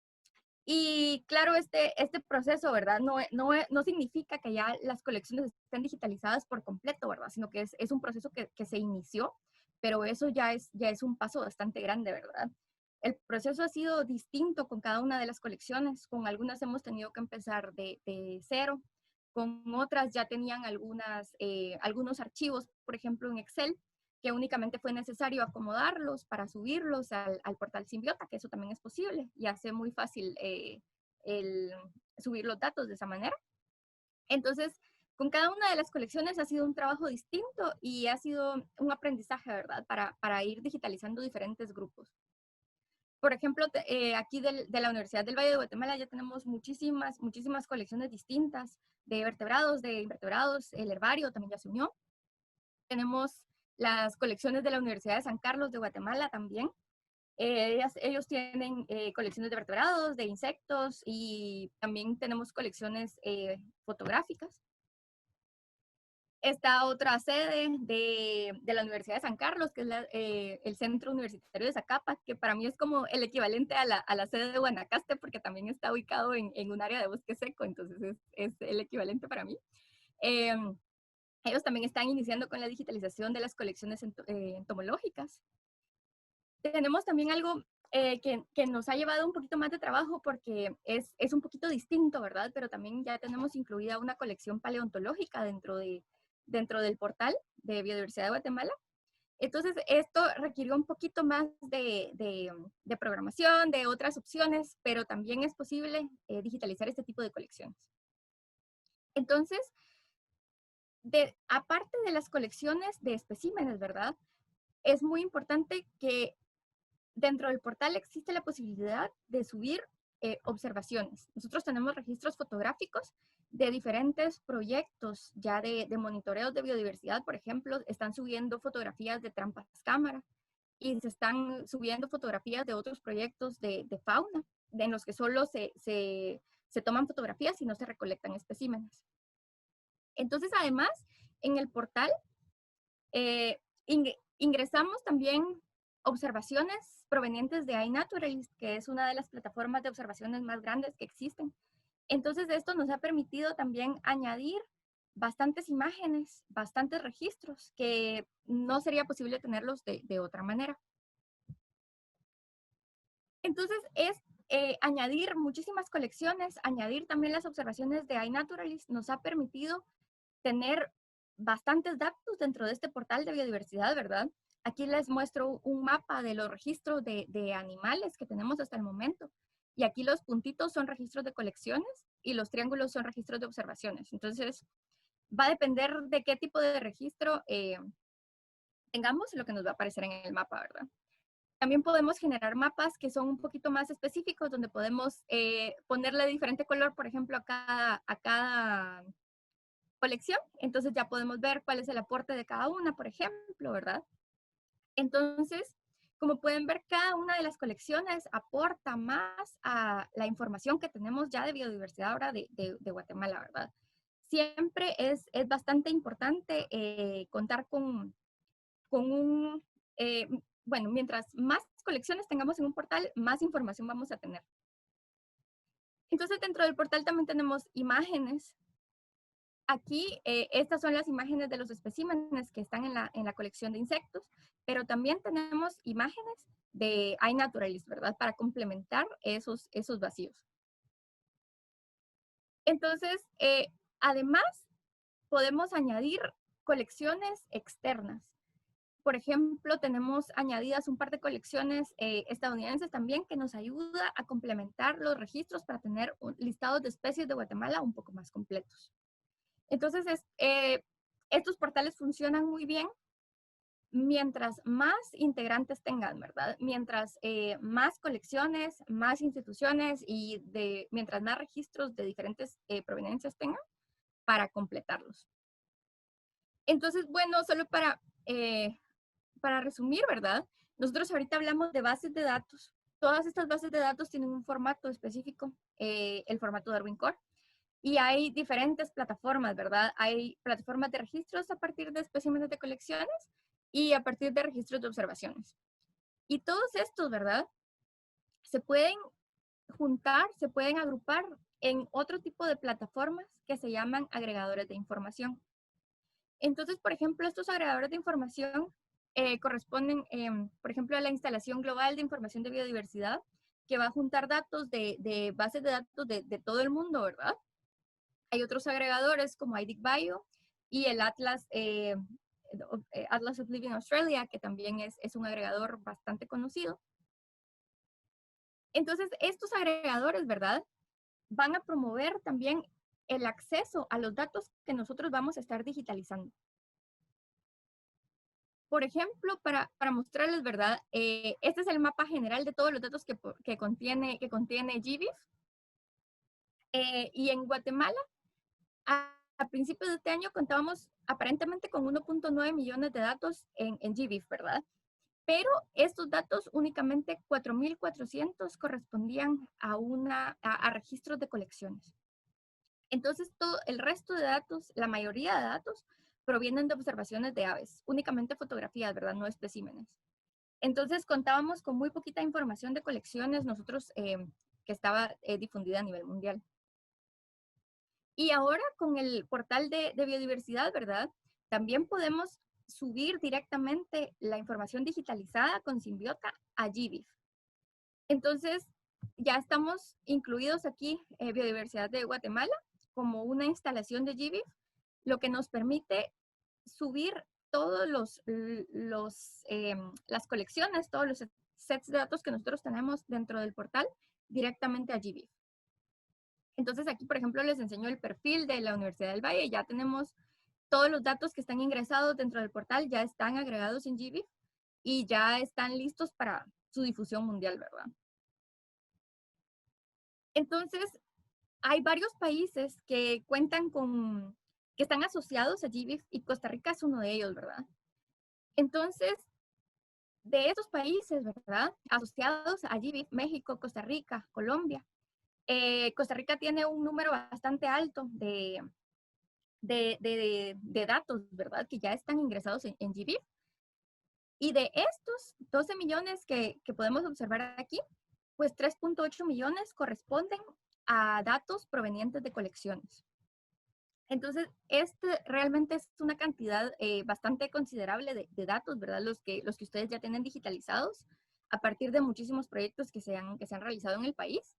Y claro, este proceso, ¿verdad? No significa que ya las colecciones estén digitalizadas por completo, ¿verdad? Sino que es un proceso que se inició, pero eso ya es un paso bastante grande, ¿verdad? El proceso ha sido distinto con cada una de las colecciones. Con algunas hemos tenido que empezar de cero, con otras ya tenían algunos archivos, por ejemplo, en Excel, que únicamente fue necesario acomodarlos para subirlos al portal Simbiota, que eso también es posible y hace muy fácil el subir los datos de esa manera. Entonces, Con cada una de las colecciones ha sido un trabajo distinto y ha sido un aprendizaje, ¿verdad? Para ir digitalizando diferentes grupos. Por ejemplo, aquí de la Universidad del Valle de Guatemala ya tenemos muchísimas colecciones distintas de vertebrados, de invertebrados, el herbario también ya se unió. Tenemos las colecciones de la Universidad de San Carlos de Guatemala también. Ellos tienen colecciones de vertebrados, de insectos y también tenemos colecciones fotográficas. Está otra sede de la Universidad de San Carlos, que es el Centro Universitario de Zacapa, que para mí es como el equivalente a la sede de Guanacaste, porque también está ubicado en un área de bosque seco, entonces es el equivalente para mí. Ellos también están iniciando con la digitalización de las colecciones entomológicas. Tenemos también algo que nos ha llevado un poquito más de trabajo porque es un poquito distinto, ¿verdad? Pero también ya tenemos incluida una colección paleontológica dentro del portal de Biodiversidad de Guatemala. Entonces, esto requirió un poquito más de programación, de otras opciones, pero también es posible digitalizar este tipo de colecciones. Entonces, aparte de las colecciones de especímenes, ¿verdad? Es muy importante que dentro del portal existe la posibilidad de subir observaciones. Nosotros tenemos registros fotográficos de diferentes proyectos ya de monitoreos de biodiversidad, por ejemplo, están subiendo fotografías de trampas cámara y se están subiendo fotografías de otros proyectos de fauna, en los que solo se toman fotografías y no se recolectan especímenes. Entonces, además, en el portal ingresamos también observaciones provenientes de iNaturalist, que es una de las plataformas de observaciones más grandes que existen. Entonces, esto nos ha permitido también añadir bastantes imágenes, bastantes registros, que no sería posible tenerlos de otra manera. Entonces, es añadir muchísimas colecciones, añadir también las observaciones de iNaturalist, nos ha permitido tener bastantes datos dentro de este portal de biodiversidad, ¿verdad? Aquí les muestro un mapa de los registros de animales que tenemos hasta el momento. Y aquí los puntitos son registros de colecciones y los triángulos son registros de observaciones. Entonces, va a depender de qué tipo de registro tengamos lo que nos va a aparecer en el mapa, ¿verdad? También podemos generar mapas que son un poquito más específicos, donde podemos ponerle diferente color, por ejemplo, a cada colección. Entonces ya podemos ver cuál es el aporte de cada una, por ejemplo, ¿verdad? Entonces, como pueden ver, cada una de las colecciones aporta más a la información que tenemos ya de biodiversidad ahora de Guatemala, ¿verdad? Siempre es bastante importante contar con un, bueno, mientras más colecciones tengamos en un portal, más información vamos a tener. Entonces, dentro del portal también tenemos imágenes. Aquí, estas son las imágenes de los especímenes que están en la colección de insectos, pero también tenemos imágenes de iNaturalist, ¿verdad? Para complementar esos vacíos. Entonces, además, podemos añadir colecciones externas. Por ejemplo, tenemos añadidas un par de colecciones estadounidenses también que nos ayuda a complementar los registros para tener listados de especies de Guatemala un poco más completos. Entonces, estos portales funcionan muy bien mientras más integrantes tengan, ¿verdad? Mientras más colecciones, más instituciones y mientras más registros de diferentes proveniencias tengan para completarlos. Entonces, bueno, solo para resumir, ¿verdad? Nosotros ahorita hablamos de bases de datos. Todas estas bases de datos tienen un formato específico, el formato Darwin Core. Y hay diferentes plataformas, ¿verdad? Hay plataformas de registros a partir de especímenes de colecciones y a partir de registros de observaciones. Y todos estos, ¿verdad? Se pueden juntar, se pueden agrupar en otro tipo de plataformas que se llaman agregadores de información. Entonces, por ejemplo, estos agregadores de información corresponden, por ejemplo, a la instalación global de información de biodiversidad, que va a juntar datos de bases de datos de todo el mundo, ¿verdad? Hay otros agregadores como IDIC-Bio y el Atlas, Atlas of Living Australia, que también es un agregador bastante conocido. Entonces, estos agregadores, ¿verdad? Van a promover también el acceso a los datos que nosotros vamos a estar digitalizando. Por ejemplo, para mostrarles, ¿verdad? Este es el mapa general de todos los datos que contiene GBIF. Y en Guatemala, a principios de este año contábamos aparentemente con 1.9 millones de datos en GBIF, ¿verdad? Pero estos datos, únicamente 4.400 correspondían a registros de colecciones. Entonces, todo el resto de datos, la mayoría de datos, provienen de observaciones de aves, únicamente fotografías, ¿verdad? No especímenes. Entonces, contábamos con muy poquita información de colecciones nosotros que estaba difundida a nivel mundial. Y ahora con el portal de biodiversidad, ¿verdad? También podemos subir directamente la información digitalizada con Symbiota a GBIF. Entonces, ya estamos incluidos aquí, Biodiversidad de Guatemala, como una instalación de GBIF, lo que nos permite subir todos las colecciones, todos los sets de datos que nosotros tenemos dentro del portal directamente a GBIF. Entonces aquí, por ejemplo, les enseño el perfil de la Universidad del Valle. Ya tenemos todos los datos que están ingresados dentro del portal, ya están agregados en GBIF y ya están listos para su difusión mundial, ¿verdad? Entonces, hay varios países que que están asociados a GBIF y Costa Rica es uno de ellos, ¿verdad? Entonces, de esos países, ¿verdad? Asociados a GBIF, México, Costa Rica, Colombia. Costa Rica tiene un número bastante alto de datos, ¿verdad? Que ya están ingresados en GBIF. Y de estos 12 millones que podemos observar aquí, pues 3.8 millones corresponden a datos provenientes de colecciones. Entonces, realmente es una cantidad bastante considerable de datos, ¿verdad? Los que ustedes ya tienen digitalizados a partir de muchísimos proyectos que se han realizado en el país.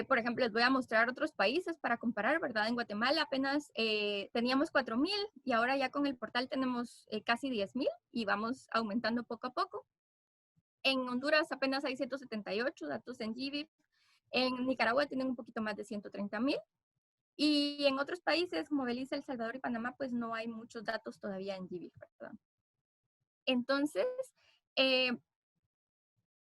Por ejemplo, les voy a mostrar otros países para comparar, ¿verdad? En Guatemala apenas teníamos 4.000 y ahora ya con el portal tenemos casi 10.000 y vamos aumentando poco a poco. En Honduras apenas hay 178 datos en GBIF. En Nicaragua tienen un poquito más de 130.000. Y en otros países como Belice, El Salvador y Panamá, pues no hay muchos datos todavía en GBIF, ¿verdad? Entonces,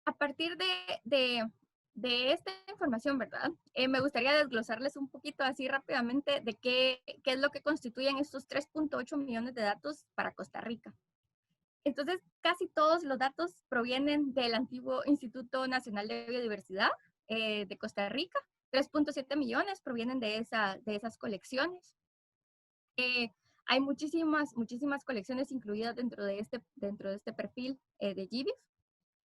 a partir de esta información, ¿verdad? Me gustaría desglosarles un poquito así rápidamente de qué es lo que constituyen estos 3.8 millones de datos para Costa Rica. Entonces, casi todos los datos provienen del antiguo Instituto Nacional de Biodiversidad de Costa Rica. 3.7 millones provienen de esas colecciones. Hay muchísimas colecciones incluidas dentro de este perfil de GBIF.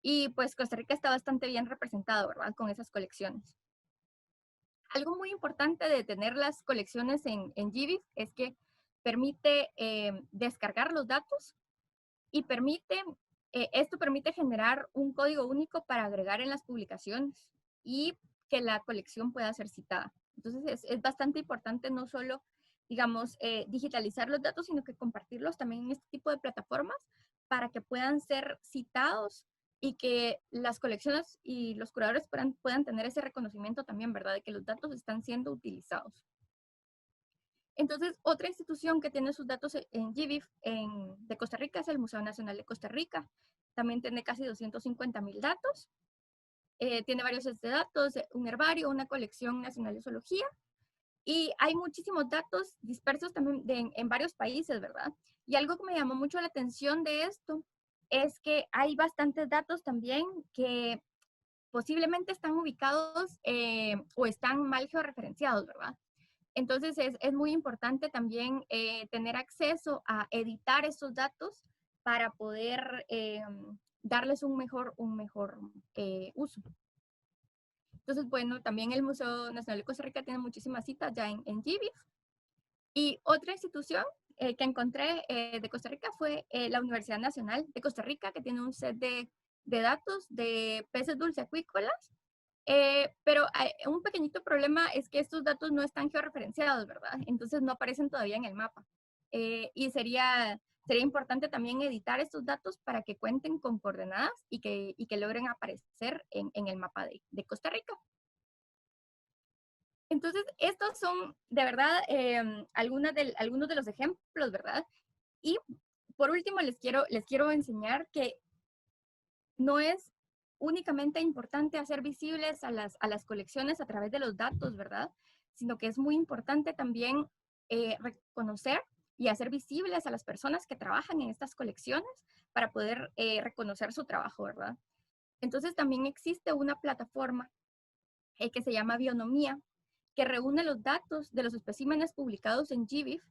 Y pues Costa Rica está bastante bien representado, ¿verdad? Con esas colecciones. Algo muy importante de tener las colecciones en GBIF es que permite descargar los datos y esto permite generar un código único para agregar en las publicaciones y que la colección pueda ser citada. Entonces es bastante importante no solo, digamos, digitalizar los datos, sino que compartirlos también en este tipo de plataformas para que puedan ser citados y que las colecciones y los curadores puedan tener ese reconocimiento también, ¿verdad? De que los datos están siendo utilizados. Entonces, otra institución que tiene sus datos en GBIF de Costa Rica es el Museo Nacional de Costa Rica. También tiene casi 250.000 datos. Tiene varios sets de datos, un herbario, una colección nacional de zoología. Y hay muchísimos datos dispersos también en varios países, ¿verdad? Y algo que me llamó mucho la atención de esto es que hay bastantes datos también que posiblemente están ubicados o están mal georreferenciados, ¿verdad? Entonces es muy importante también tener acceso a editar esos datos para poder darles un mejor uso. Entonces, bueno, también el Museo Nacional de Costa Rica tiene muchísimas citas ya en GBIF. Y otra institución que encontré de Costa Rica fue la Universidad Nacional de Costa Rica, que tiene un set de datos de peces dulce acuícolas. Pero un pequeñito problema es que estos datos no están georreferenciados, ¿verdad? Entonces no aparecen todavía en el mapa. Y sería importante también editar estos datos para que cuenten con coordenadas y que logren aparecer en el mapa de Costa Rica. Entonces, estos son de verdad algunos de los ejemplos, ¿verdad? Y por último, les quiero enseñar que no es únicamente importante hacer visibles a las colecciones a través de los datos, ¿verdad? Sino que es muy importante también reconocer y hacer visibles a las personas que trabajan en estas colecciones para poder reconocer su trabajo, ¿verdad? Entonces también existe una plataforma que se llama Bionomía, que reúne los datos de los especímenes publicados en GBIF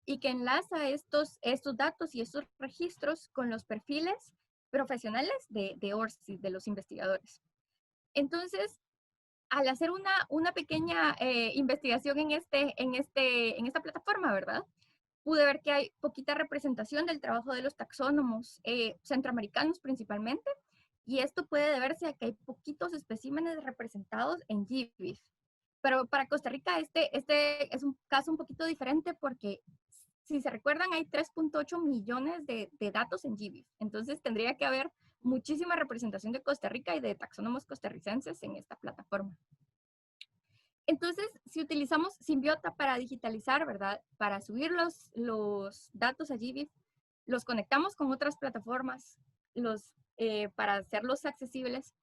y que enlaza estos datos y estos registros con los perfiles profesionales de ORCID, de los investigadores. Entonces, al hacer una pequeña investigación en esta plataforma, ¿verdad? Pude ver que hay poquita representación del trabajo de los taxónomos centroamericanos principalmente, y esto puede deberse a que hay poquitos especímenes representados en GBIF. Pero para Costa Rica este es un caso un poquito diferente porque, si se recuerdan, hay 3.8 millones de datos en GBIF. Entonces tendría que haber muchísima representación de Costa Rica y de taxónomos costarricenses en esta plataforma. Entonces, si utilizamos Symbiota para digitalizar, ¿verdad? Para subir los datos a GBIF, los conectamos con otras plataformas para hacerlos accesibles,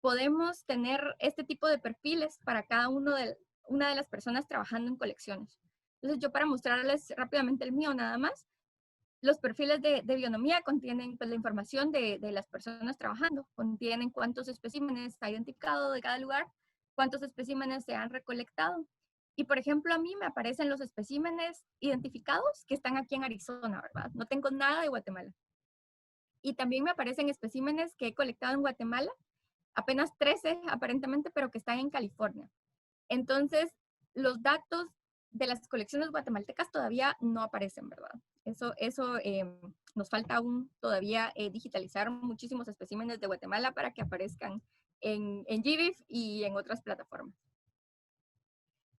podemos tener este tipo de perfiles para cada una de las personas trabajando en colecciones. Entonces, yo para mostrarles rápidamente el mío nada más, los perfiles de bionomía contienen pues, la información de las personas trabajando, contienen cuántos especímenes se ha identificado de cada lugar, cuántos especímenes se han recolectado. Y, por ejemplo, a mí me aparecen los especímenes identificados que están aquí en Arizona, ¿verdad? No tengo nada de Guatemala. Y también me aparecen especímenes que he colectado en Guatemala, apenas 13 aparentemente, pero que están en California. Entonces, los datos de las colecciones guatemaltecas todavía no aparecen, ¿verdad? Eso nos falta aún todavía digitalizar muchísimos especímenes de Guatemala para que aparezcan en GBIF y en otras plataformas.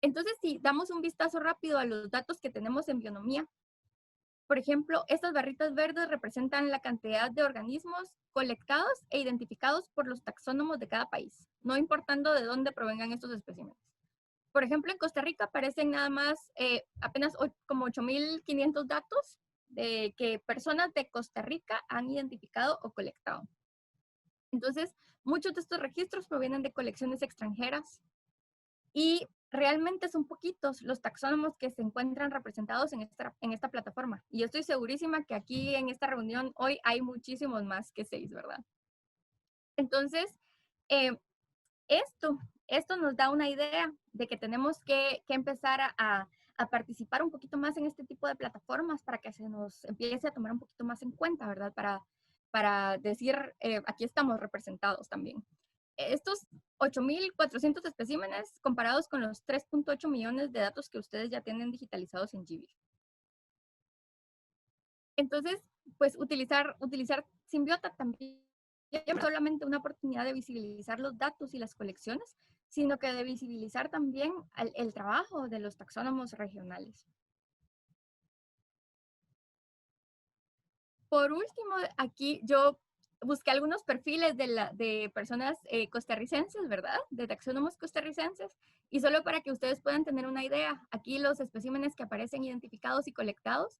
Entonces, si damos un vistazo rápido a los datos que tenemos en bionomía, por ejemplo, estas barritas verdes representan la cantidad de organismos colectados e identificados por los taxónomos de cada país, no importando de dónde provengan estos especímenes. Por ejemplo, en Costa Rica aparecen nada más apenas como 8.500 datos que personas de Costa Rica han identificado o colectado. Entonces, muchos de estos registros provienen de colecciones extranjeras y realmente son poquitos los taxónomos que se encuentran representados en esta plataforma. Y yo estoy segurísima que aquí en esta reunión hoy hay muchísimos más que 6, ¿verdad? Entonces, esto nos da una idea de que tenemos que empezar a participar un poquito más en este tipo de plataformas para que se nos empiece a tomar un poquito más en cuenta, ¿verdad? Para decir, aquí estamos representados también. Estos 8.400 especímenes comparados con los 3.8 millones de datos que ustedes ya tienen digitalizados en GBIF. Entonces, pues utilizar Symbiota también no solamente una oportunidad de visibilizar los datos y las colecciones, sino que de visibilizar también el trabajo de los taxónomos regionales. Por último, aquí yo busqué algunos perfiles de personas costarricenses, ¿verdad? De taxónomos costarricenses. Y solo para que ustedes puedan tener una idea, aquí los especímenes que aparecen identificados y colectados,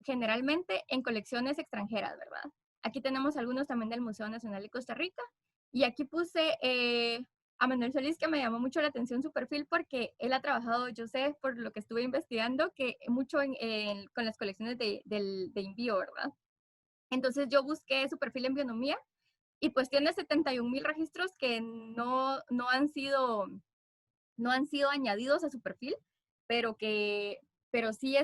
generalmente en colecciones extranjeras, ¿verdad? Aquí tenemos algunos también del Museo Nacional de Costa Rica. Y aquí puse a Manuel Solís, que me llamó mucho la atención su perfil porque él ha trabajado, yo sé, por lo que estuve investigando, que mucho con las colecciones de envío, ¿verdad? Entonces yo busqué su perfil en bionomía y pues tiene 71,000 registros que no han sido añadidos a su perfil, pero sí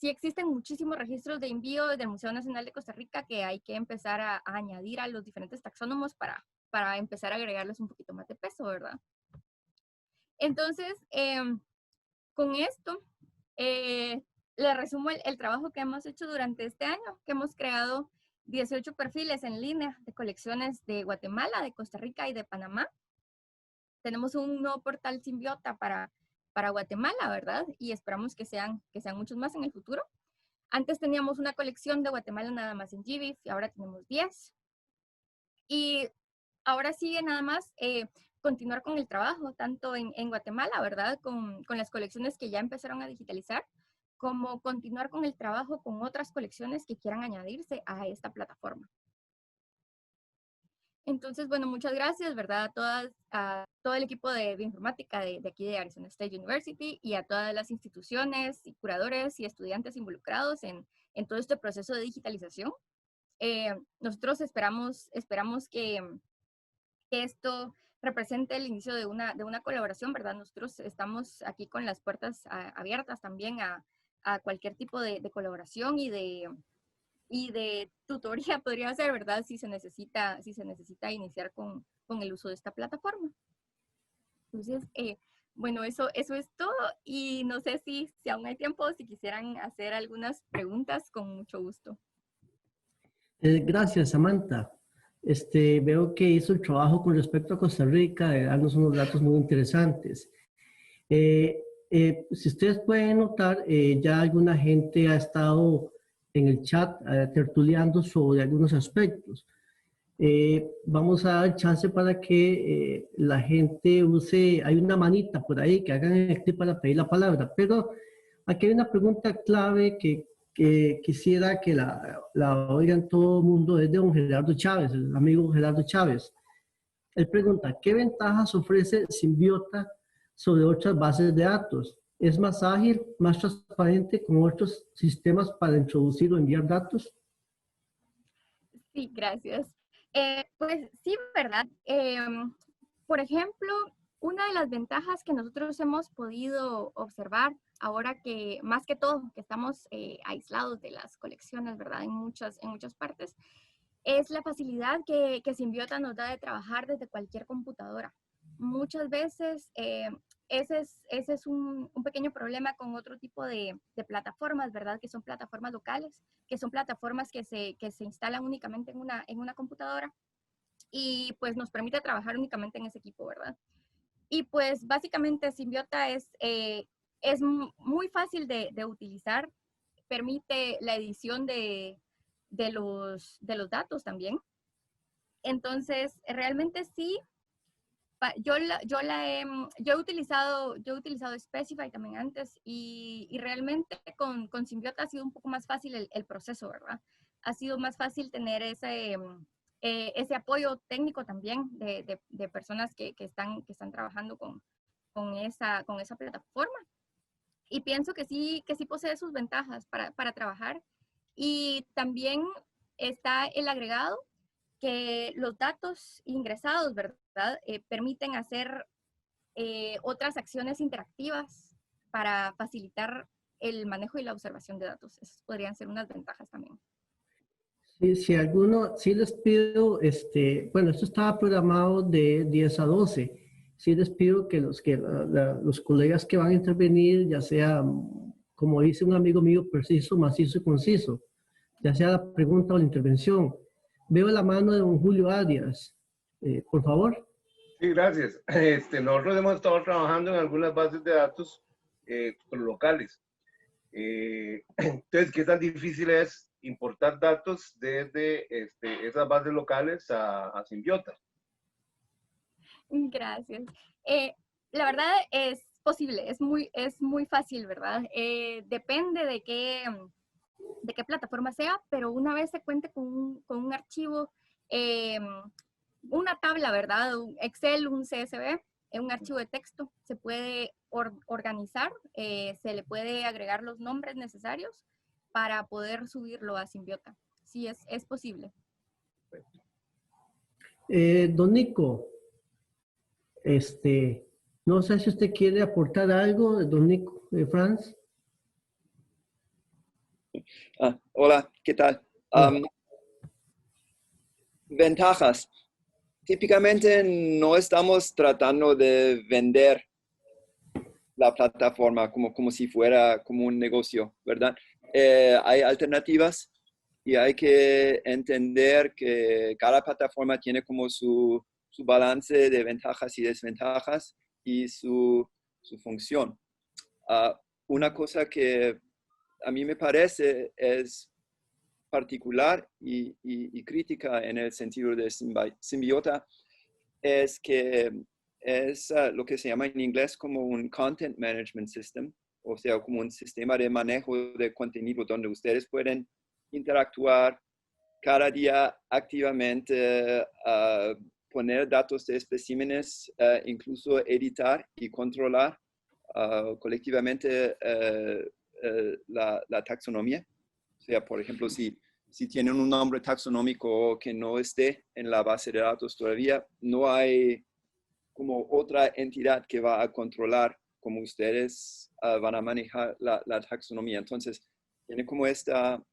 sí existen muchísimos registros de envío del Museo Nacional de Costa Rica que hay que empezar a añadir a los diferentes taxónomos para empezar a agregarles un poquito más de peso, ¿verdad? Entonces, con esto, le resumo el trabajo que hemos hecho durante este año, que hemos creado 18 perfiles en línea de colecciones de Guatemala, de Costa Rica y de Panamá. Tenemos un nuevo portal Symbiota para Guatemala, ¿verdad? Y esperamos que sean muchos más en el futuro. Antes teníamos una colección de Guatemala nada más en GBIF y ahora tenemos 10. Y ahora sigue nada más continuar con el trabajo, tanto en Guatemala, ¿verdad? Con las colecciones que ya empezaron a digitalizar, como continuar con el trabajo con otras colecciones que quieran añadirse a esta plataforma. Entonces, bueno, muchas gracias, ¿verdad? A todo el equipo de bioinformática de aquí de Arizona State University y a todas las instituciones y curadores y estudiantes involucrados en todo este proceso de digitalización. Nosotros esperamos que esto represente el inicio de una colaboración, ¿verdad? Nosotros estamos aquí con las puertas abiertas también a cualquier tipo de colaboración y de tutoría podría ser, ¿verdad? Si se necesita iniciar con el uso de esta plataforma. Entonces, bueno, eso es todo y no sé si aún hay tiempo, si quisieran hacer algunas preguntas, con mucho gusto. Gracias, Samantha. Veo que hizo el trabajo con respecto a Costa Rica, de darnos unos datos muy interesantes. Si ustedes pueden notar, ya alguna gente ha estado en el chat tertuliando sobre algunos aspectos. Vamos a dar chance para que la gente use, hay una manita por ahí que hagan el clic para pedir la palabra, pero aquí hay una pregunta clave que quisiera que la oigan todo el mundo, es de don Gerardo Chávez, el amigo Gerardo Chávez. Él pregunta, ¿qué ventajas ofrece Symbiota sobre otras bases de datos? ¿Es más ágil, más transparente con otros sistemas para introducir o enviar datos? Sí, gracias. Pues sí, ¿verdad? Por ejemplo, una de las ventajas que nosotros hemos podido observar ahora que, más que todo, que estamos aislados de las colecciones, ¿verdad? En muchas partes, es la facilidad que Symbiota nos da de trabajar desde cualquier computadora. Muchas veces ese es un pequeño problema con otro tipo de plataformas, ¿verdad? Que son plataformas locales, que son plataformas que se instalan únicamente en una computadora y pues nos permite trabajar únicamente en ese equipo, ¿verdad? Y pues básicamente Symbiota es muy fácil de utilizar, permite la edición de los datos también. Entonces, realmente sí, yo he utilizado Specify también antes y realmente con Symbiota ha sido un poco más fácil el proceso, ¿verdad? Ha sido más fácil tener ese apoyo técnico también de personas que están trabajando con esa plataforma. Y pienso que sí posee sus ventajas para trabajar. Y también está el agregado que los datos ingresados, ¿verdad? Permiten hacer otras acciones interactivas para facilitar el manejo y la observación de datos. Esas podrían ser unas ventajas también. Sí, si alguno, sí les pido, bueno, esto estaba programado de 10 a 12. Sí les pido que los colegas que van a intervenir, ya sea, como dice un amigo mío, preciso, macizo y conciso, ya sea la pregunta o la intervención. Veo la mano de don Julio Arias. Por favor. Sí, gracias. Nosotros hemos estado trabajando en algunas bases de datos locales. Entonces, ¿qué tan difícil es importar datos desde esas bases locales a Symbiota? Gracias. La verdad es posible, es muy fácil, ¿verdad? Depende de qué plataforma sea, pero una vez se cuente con un archivo, una tabla, ¿verdad? Un Excel, un CSV, un archivo de texto, se puede organizar, se le puede agregar los nombres necesarios para poder subirlo a Symbiota. Sí, es posible. Don Nico, no sé si usted quiere aportar algo, don Nico, Franz. Hola, ¿qué tal? Ventajas. Típicamente no estamos tratando de vender la plataforma como si fuera como un negocio, ¿verdad? Hay alternativas y hay que entender que cada plataforma tiene como su balance de ventajas y desventajas y su función. Una cosa que a mí me parece es particular y crítica en el sentido de Symbiota es que es lo que se llama en inglés como un Content Management System, o sea, como un sistema de manejo de contenido donde ustedes pueden interactuar cada día activamente, poner datos de especímenes, incluso editar y controlar colectivamente la taxonomía. O sea, por ejemplo, si tienen un nombre taxonómico que no esté en la base de datos todavía, no hay como otra entidad que va a controlar cómo ustedes van a manejar la taxonomía. Entonces, tiene como esta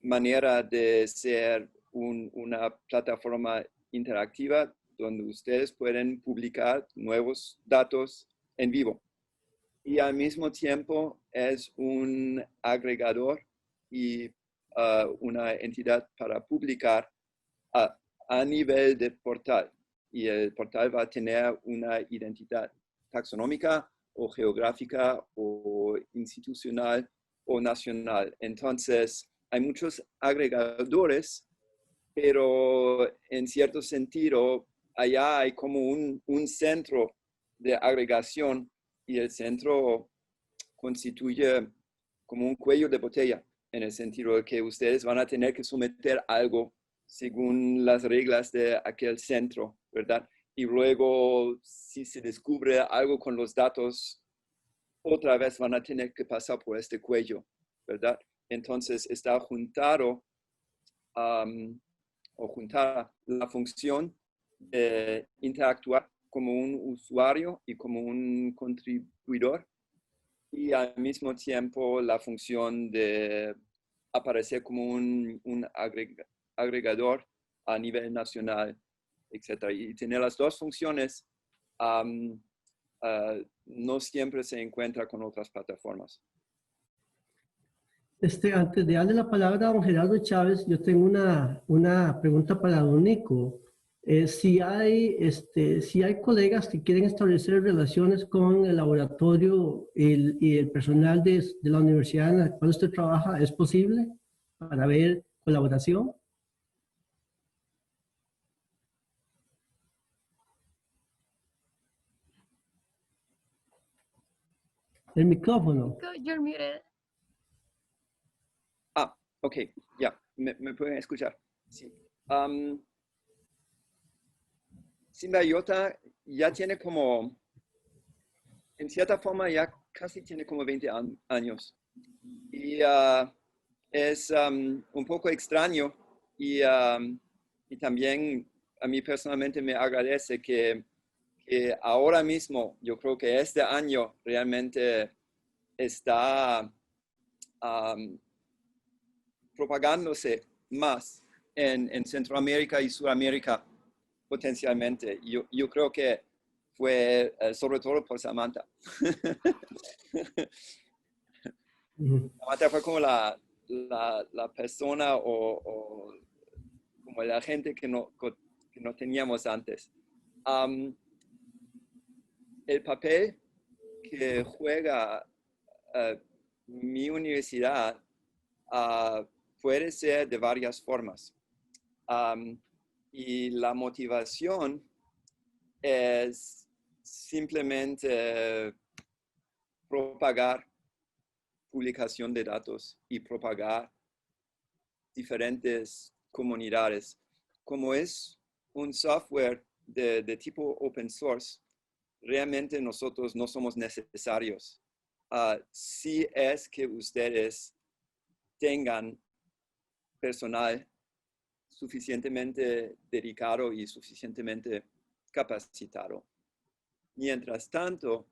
manera de ser una plataforma interactiva donde ustedes pueden publicar nuevos datos en vivo. Y al mismo tiempo es un agregador y una entidad para publicar a nivel de portal. Y el portal va a tener una identidad taxonómica o geográfica o institucional o nacional. Entonces, hay muchos agregadores, pero en cierto sentido, allá hay como un centro de agregación y el centro constituye como un cuello de botella, en el sentido de que ustedes van a tener que someter algo según las reglas de aquel centro, ¿verdad? Y luego, si se descubre algo con los datos, otra vez van a tener que pasar por este cuello, ¿verdad? Entonces, está juntado o juntar la función de interactuar como un usuario y como un contribuidor, y al mismo tiempo la función de aparecer como un agregador a nivel nacional, etc. Y tener las dos funciones no siempre se encuentra con otras plataformas. Antes de darle la palabra a don Gerardo Chávez, yo tengo una pregunta para don Nico. Si hay colegas que quieren establecer relaciones con el laboratorio y el personal de la universidad en la cual usted trabaja, ¿es posible para ver colaboración? El micrófono. You're muted. Ok, ya, me pueden escuchar. Sí. Symbiota ya tiene como, en cierta forma, ya casi tiene como 20 años. Y es un poco extraño y también a mí personalmente me agradece que ahora mismo, yo creo que este año realmente está propagándose más en Centroamérica y Sudamérica potencialmente. Yo creo que fue sobre todo por Samantha. Samantha fue como la persona o como la gente que no teníamos antes. El papel que juega mi universidad puede ser de varias formas. Y la motivación es simplemente propagar publicación de datos y propagar diferentes comunidades. Como es un software de tipo open source, realmente nosotros no somos necesarios. Si es que ustedes tengan personal suficientemente dedicado y suficientemente capacitado. Mientras tanto,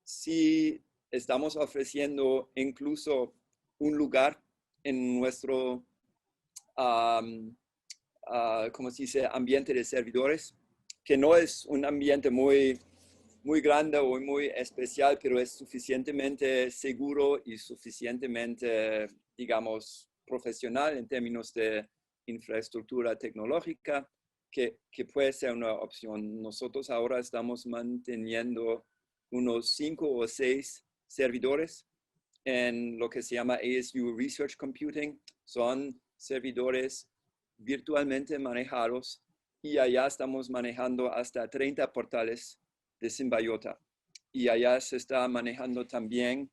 si estamos ofreciendo incluso un lugar en nuestro, ¿cómo se dice?, ambiente de servidores, que no es un ambiente muy grande o muy especial, pero es suficientemente seguro y suficientemente, digamos, profesional en términos de infraestructura tecnológica, que puede ser una opción. Nosotros ahora estamos manteniendo unos 5 o 6 servidores en lo que se llama ASU Research Computing. Son servidores virtualmente manejados y allá estamos manejando hasta 30 portales de Symbiota. Y allá se está manejando también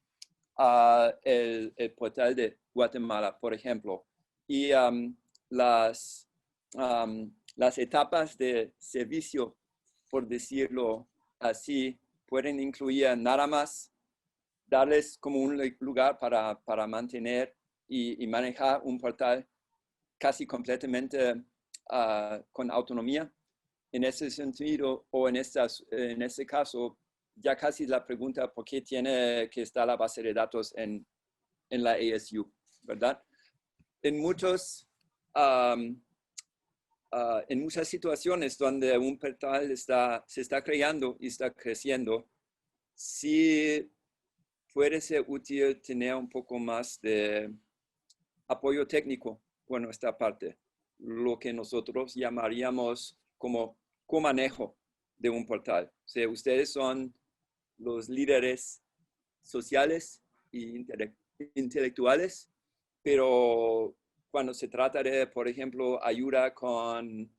el portal de Guatemala, por ejemplo. Y las etapas de servicio, por decirlo así, pueden incluir nada más darles como un lugar para mantener y manejar un portal casi completamente con autonomía. En ese sentido, o en este caso, ya casi la pregunta por qué tiene que estar la base de datos en la ASU, ¿verdad? En muchas situaciones donde un portal se está creando y está creciendo, sí puede ser útil tener un poco más de apoyo técnico por nuestra parte, lo que nosotros llamaríamos como comanejo de un portal. O sea, ustedes son los líderes sociales e intelectuales, pero cuando se trata de, por ejemplo, ayuda con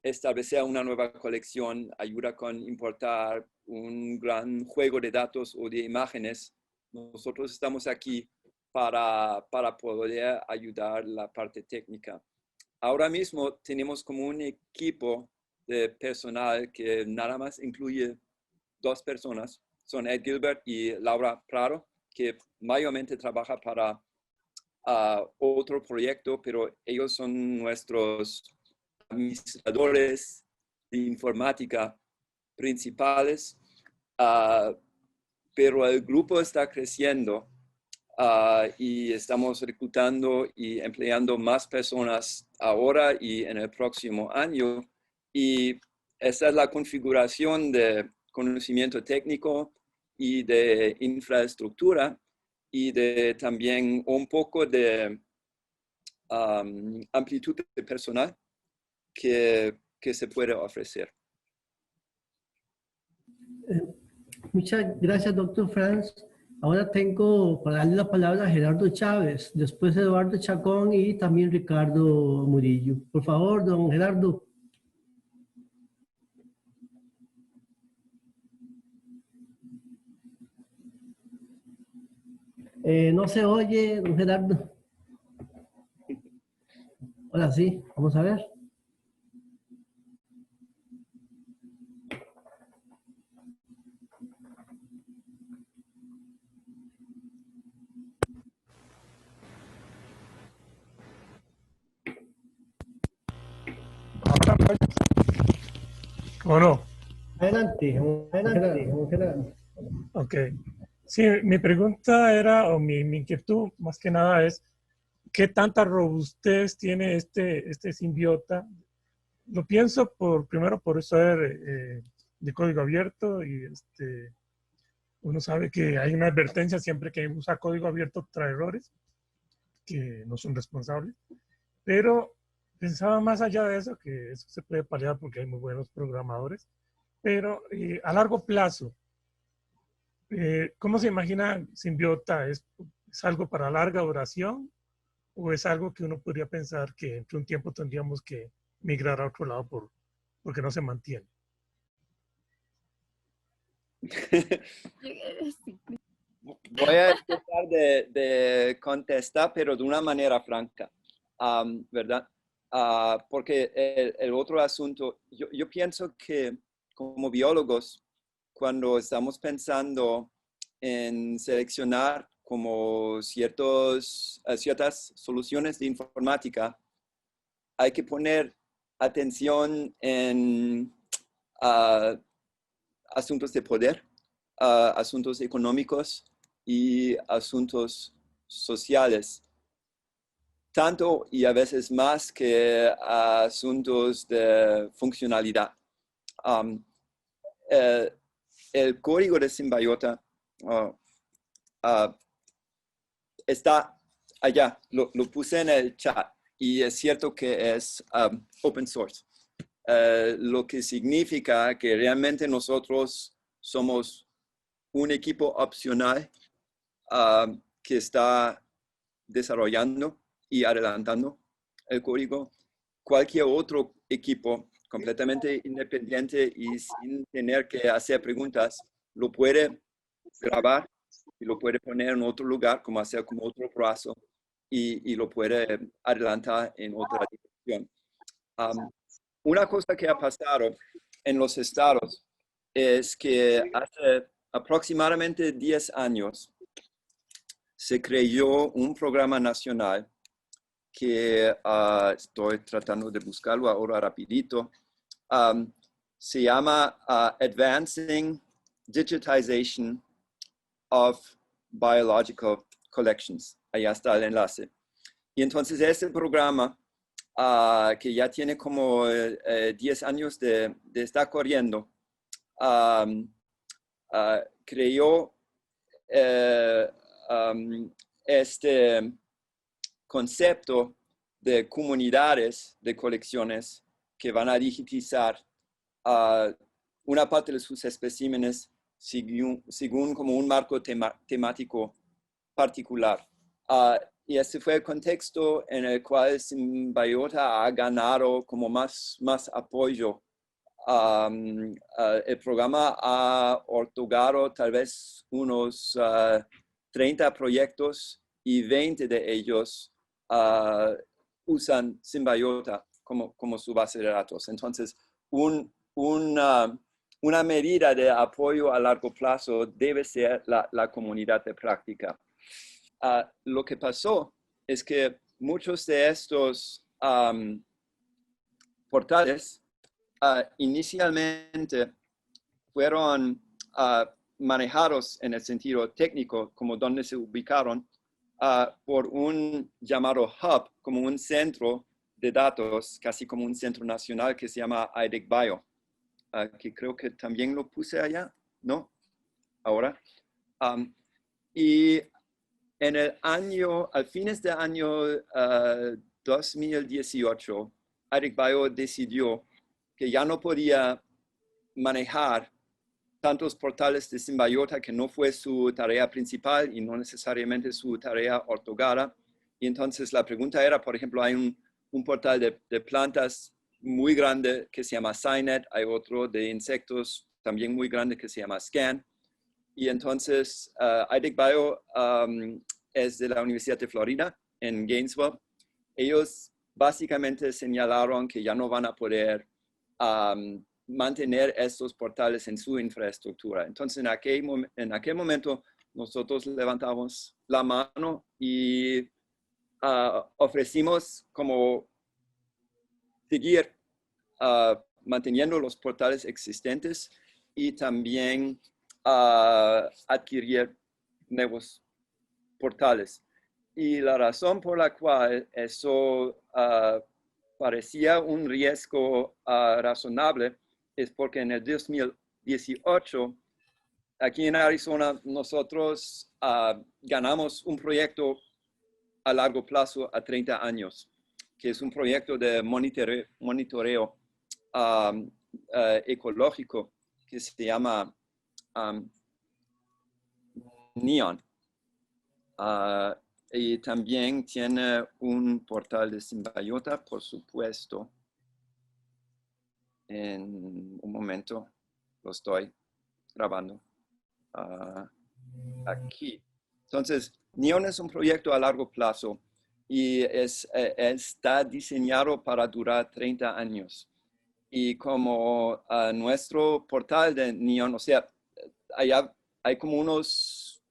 establecer una nueva colección, ayuda con importar un gran juego de datos o de imágenes, nosotros estamos aquí para poder ayudar la parte técnica. Ahora mismo tenemos como un equipo de personal que nada más incluye 2 personas. Son Ed Gilbert y Laura Prado, que mayormente trabaja para otro proyecto, pero ellos son nuestros administradores de informática principales. Pero el grupo está creciendo y estamos reclutando y empleando más personas ahora y en el próximo año. Y esa es la configuración de conocimiento técnico y de infraestructura y de también un poco de amplitud de personal que se puede ofrecer. Muchas gracias, doctor Franz. Ahora tengo para darle la palabra a Gerardo Chávez, después Eduardo Chacón y también Ricardo Murillo. Por favor, don Gerardo. No se oye, don Gerardo. Ahora sí, vamos a ver. ¿O no? Adelante, don Gerardo. Ok. Sí, mi pregunta era, o mi inquietud más que nada es, ¿qué tanta robustez tiene este Symbiota? Lo pienso primero por ser de código abierto y uno sabe que hay una advertencia siempre que usa código abierto trae errores que no son responsables, pero pensaba más allá de eso, que eso se puede paliar porque hay muy buenos programadores, pero a largo plazo, ¿cómo se imagina Symbiota? ¿Es algo para larga duración o es algo que uno podría pensar que entre un tiempo tendríamos que migrar a otro lado porque no se mantiene? Sí. Voy a tratar de contestar, pero de una manera franca, ¿verdad? Porque el otro asunto, yo pienso que como biólogos, cuando estamos pensando en seleccionar como ciertas soluciones de informática, hay que poner atención en asuntos de poder, asuntos económicos y asuntos sociales, tanto y a veces más que asuntos de funcionalidad. El código de Symbiota está allá, lo puse en el chat y es cierto que es open source, lo que significa que realmente nosotros somos un equipo opcional que está desarrollando y adelantando el código cualquier otro equipo completamente independiente y sin tener que hacer preguntas, lo puede grabar y lo puede poner en otro lugar, como hacer como otro brazo, y lo puede adelantar en otra dirección. Una cosa que ha pasado en los estados es que hace aproximadamente 10 años se creó un programa nacional que estoy tratando de buscarlo ahora rapidito. Se llama Advancing Digitization of Biological Collections. Allá está el enlace. Y entonces este programa, que ya tiene como 10 años de estar corriendo, creó este concepto de comunidades de colecciones que van a digitizar una parte de sus especímenes según como un marco temático particular. Y ese fue el contexto en el cual Symbiota ha ganado como más apoyo. El programa ha otorgado tal vez unos 30 proyectos y 20 de ellos usan Symbiota como su base de datos. Entonces, una medida de apoyo a largo plazo debe ser la comunidad de práctica. Lo que pasó es que muchos de estos portales inicialmente fueron manejados en el sentido técnico, como donde se ubicaron, por un llamado hub, como un centro de datos, casi como un centro nacional que se llama IDIC Bio, que creo que también lo puse allá, ¿no? Ahora. Y en el año, al fines del año 2018, IDIC Bio decidió que ya no podía manejar tantos portales de Symbiota, que no fue su tarea principal y no necesariamente su tarea ortogada. Y entonces la pregunta era, por ejemplo, hay un portal de plantas muy grande que se llama SciNet, hay otro de insectos también muy grande que se llama Scan. Y entonces IDIC Bio es de la Universidad de Florida en Gainesville. Ellos básicamente señalaron que ya no van a poder mantener estos portales en su infraestructura. Entonces, en aquel momento, nosotros levantamos la mano y ofrecimos como seguir manteniendo los portales existentes y también adquirir nuevos portales. Y la razón por la cual eso parecía un riesgo razonable es porque en el 2018, aquí en Arizona, nosotros ganamos un proyecto a largo plazo a 30 años, que es un proyecto de monitoreo ecológico que se llama NEON. Y también tiene un portal de Symbiota, por supuesto. En un momento lo estoy grabando aquí. Entonces, NEON es un proyecto a largo plazo y está diseñado para durar 30 años. Y como nuestro portal de NEON, o sea, allá hay como unas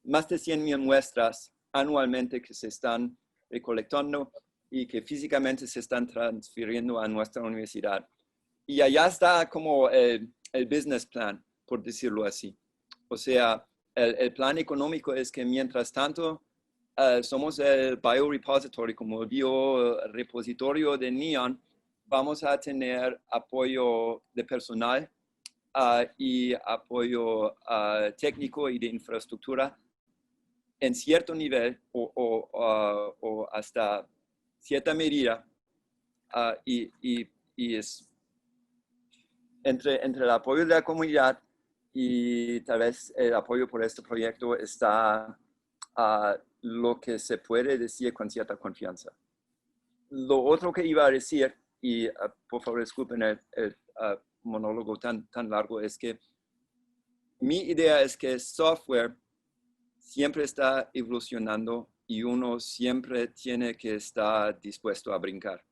más de 100,000 muestras anualmente que se están recolectando y que físicamente se están transfiriendo a nuestra universidad. Y allá está como el business plan, por decirlo así. O sea, el plan económico es que mientras tanto somos el biorepository, como el biorepositorio de NEON, vamos a tener apoyo de personal y apoyo técnico y de infraestructura en cierto nivel o hasta cierta medida, y es entre el apoyo de la comunidad y tal vez el apoyo por este proyecto está lo que se puede decir con cierta confianza. lo otro que iba a decir, y por favor disculpen el monólogo tan largo, es que mi idea es que el software siempre está evolucionando y uno siempre tiene que estar dispuesto a brincar.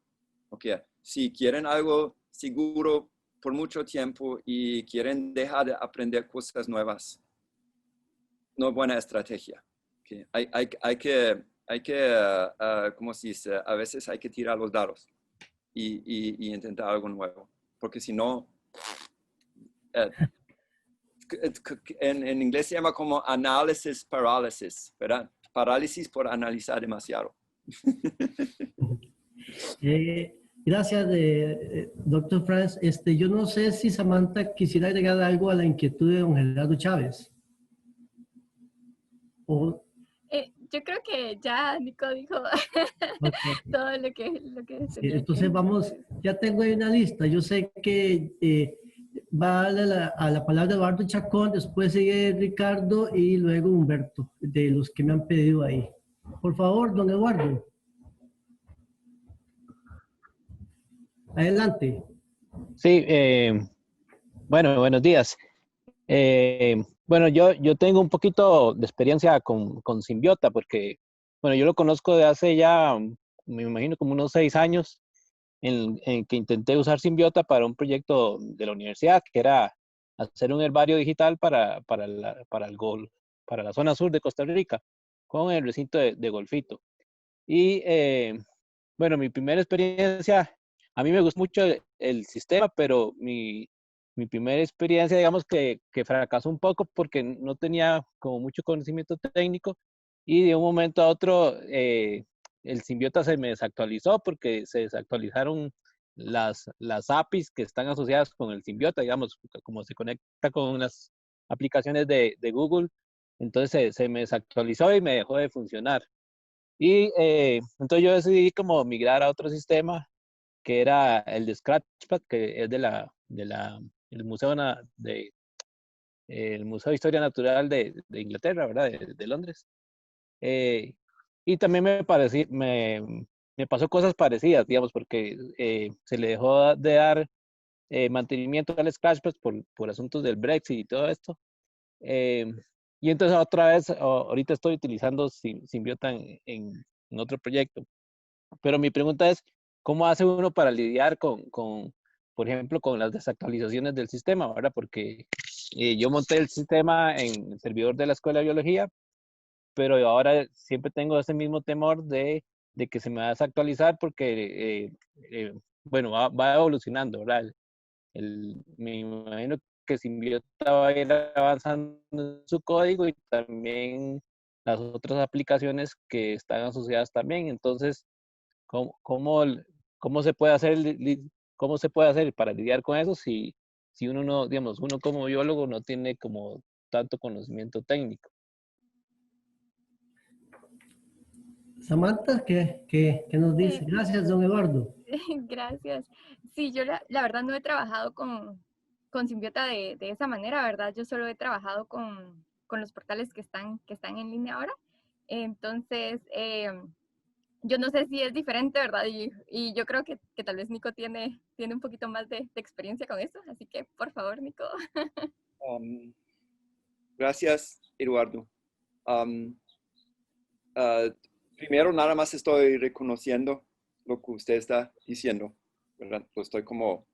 Okay. Si quieren algo seguro por mucho tiempo y quieren dejar de aprender cosas nuevas, no es buena estrategia. Okay. Hay que ¿cómo se dice? A veces hay que tirar los dados y intentar algo nuevo, porque si no, en inglés se llama como análisis parálisis, ¿verdad? Parálisis por analizar demasiado. Gracias, doctor Franz. Yo no sé si Samantha quisiera agregar algo a la inquietud de don Gerardo Chávez. O, Yo creo que ya Nico dijo okay. todo lo que Sí, tenía entonces que... vamos, ya tengo ahí una lista. Yo sé que va a la palabra Eduardo Chacón, después sigue Ricardo y luego Humberto, de los que me han pedido ahí. Por favor, don Eduardo. Adelante. Sí, bueno, buenos días. Bueno, yo tengo un poquito de experiencia con Symbiota porque, bueno, yo lo conozco de hace ya, me imagino, como unos 6 años en que intenté usar Symbiota para un proyecto de la universidad, que era hacer un herbario digital para la zona sur de Costa Rica, con el recinto de Golfito. Y bueno, mi primera experiencia, a mí me gustó mucho el sistema, pero mi primera experiencia, digamos que fracasó un poco porque no tenía como mucho conocimiento técnico y de un momento a otro el Symbiota se me desactualizó porque se desactualizaron las APIs que están asociadas con el Symbiota, digamos, como se conecta con unas aplicaciones de Google, entonces se me desactualizó y me dejó de funcionar. Y entonces yo decidí como migrar a otro sistema que era el de Scratchpad, que es el el Museo de Historia Natural de Inglaterra, ¿verdad? De Londres. Y también me pasó cosas parecidas, digamos, porque se le dejó de dar mantenimiento al Scratchpad por asuntos del Brexit y todo esto. Y entonces otra vez, ahorita estoy utilizando Symbiota en otro proyecto. Pero mi pregunta es, ¿cómo hace uno para lidiar por ejemplo, con las desactualizaciones del sistema, ¿verdad? Porque yo monté el sistema en el servidor de la Escuela de Biología, pero yo ahora siempre tengo ese mismo temor de que se me va a desactualizar porque, bueno, va evolucionando, ¿verdad? Me imagino que Symbiota va a ir avanzando en su código y también las otras aplicaciones que están asociadas también. Entonces, ¿cómo, cómo, cómo se puede hacer, cómo se puede hacer para lidiar con eso si uno no, digamos, uno como biólogo no tiene como tanto conocimiento técnico? Samantha, ¿qué nos dice? Gracias, don Eduardo. Gracias. Sí, yo la verdad no he trabajado con Symbiota de esa manera, ¿verdad? Yo solo he trabajado con los portales que están en línea ahora. Entonces, yo no sé si es diferente, ¿verdad? Y yo creo que tal vez Nico tiene un poquito más de experiencia con esto. Así que, por favor, Nico. Gracias, Eduardo. Primero, nada más estoy reconociendo lo que usted está diciendo, ¿verdad? Lo estoy como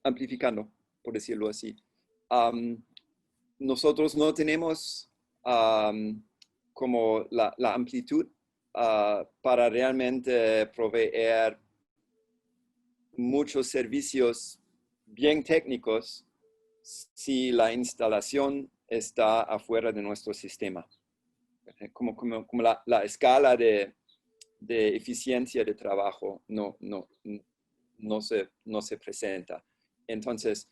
amplificando, por decirlo así. Nosotros no tenemos como la amplitud para realmente proveer muchos servicios bien técnicos si la instalación está afuera de nuestro sistema. Como la escala de eficiencia de trabajo no se presenta. Entonces,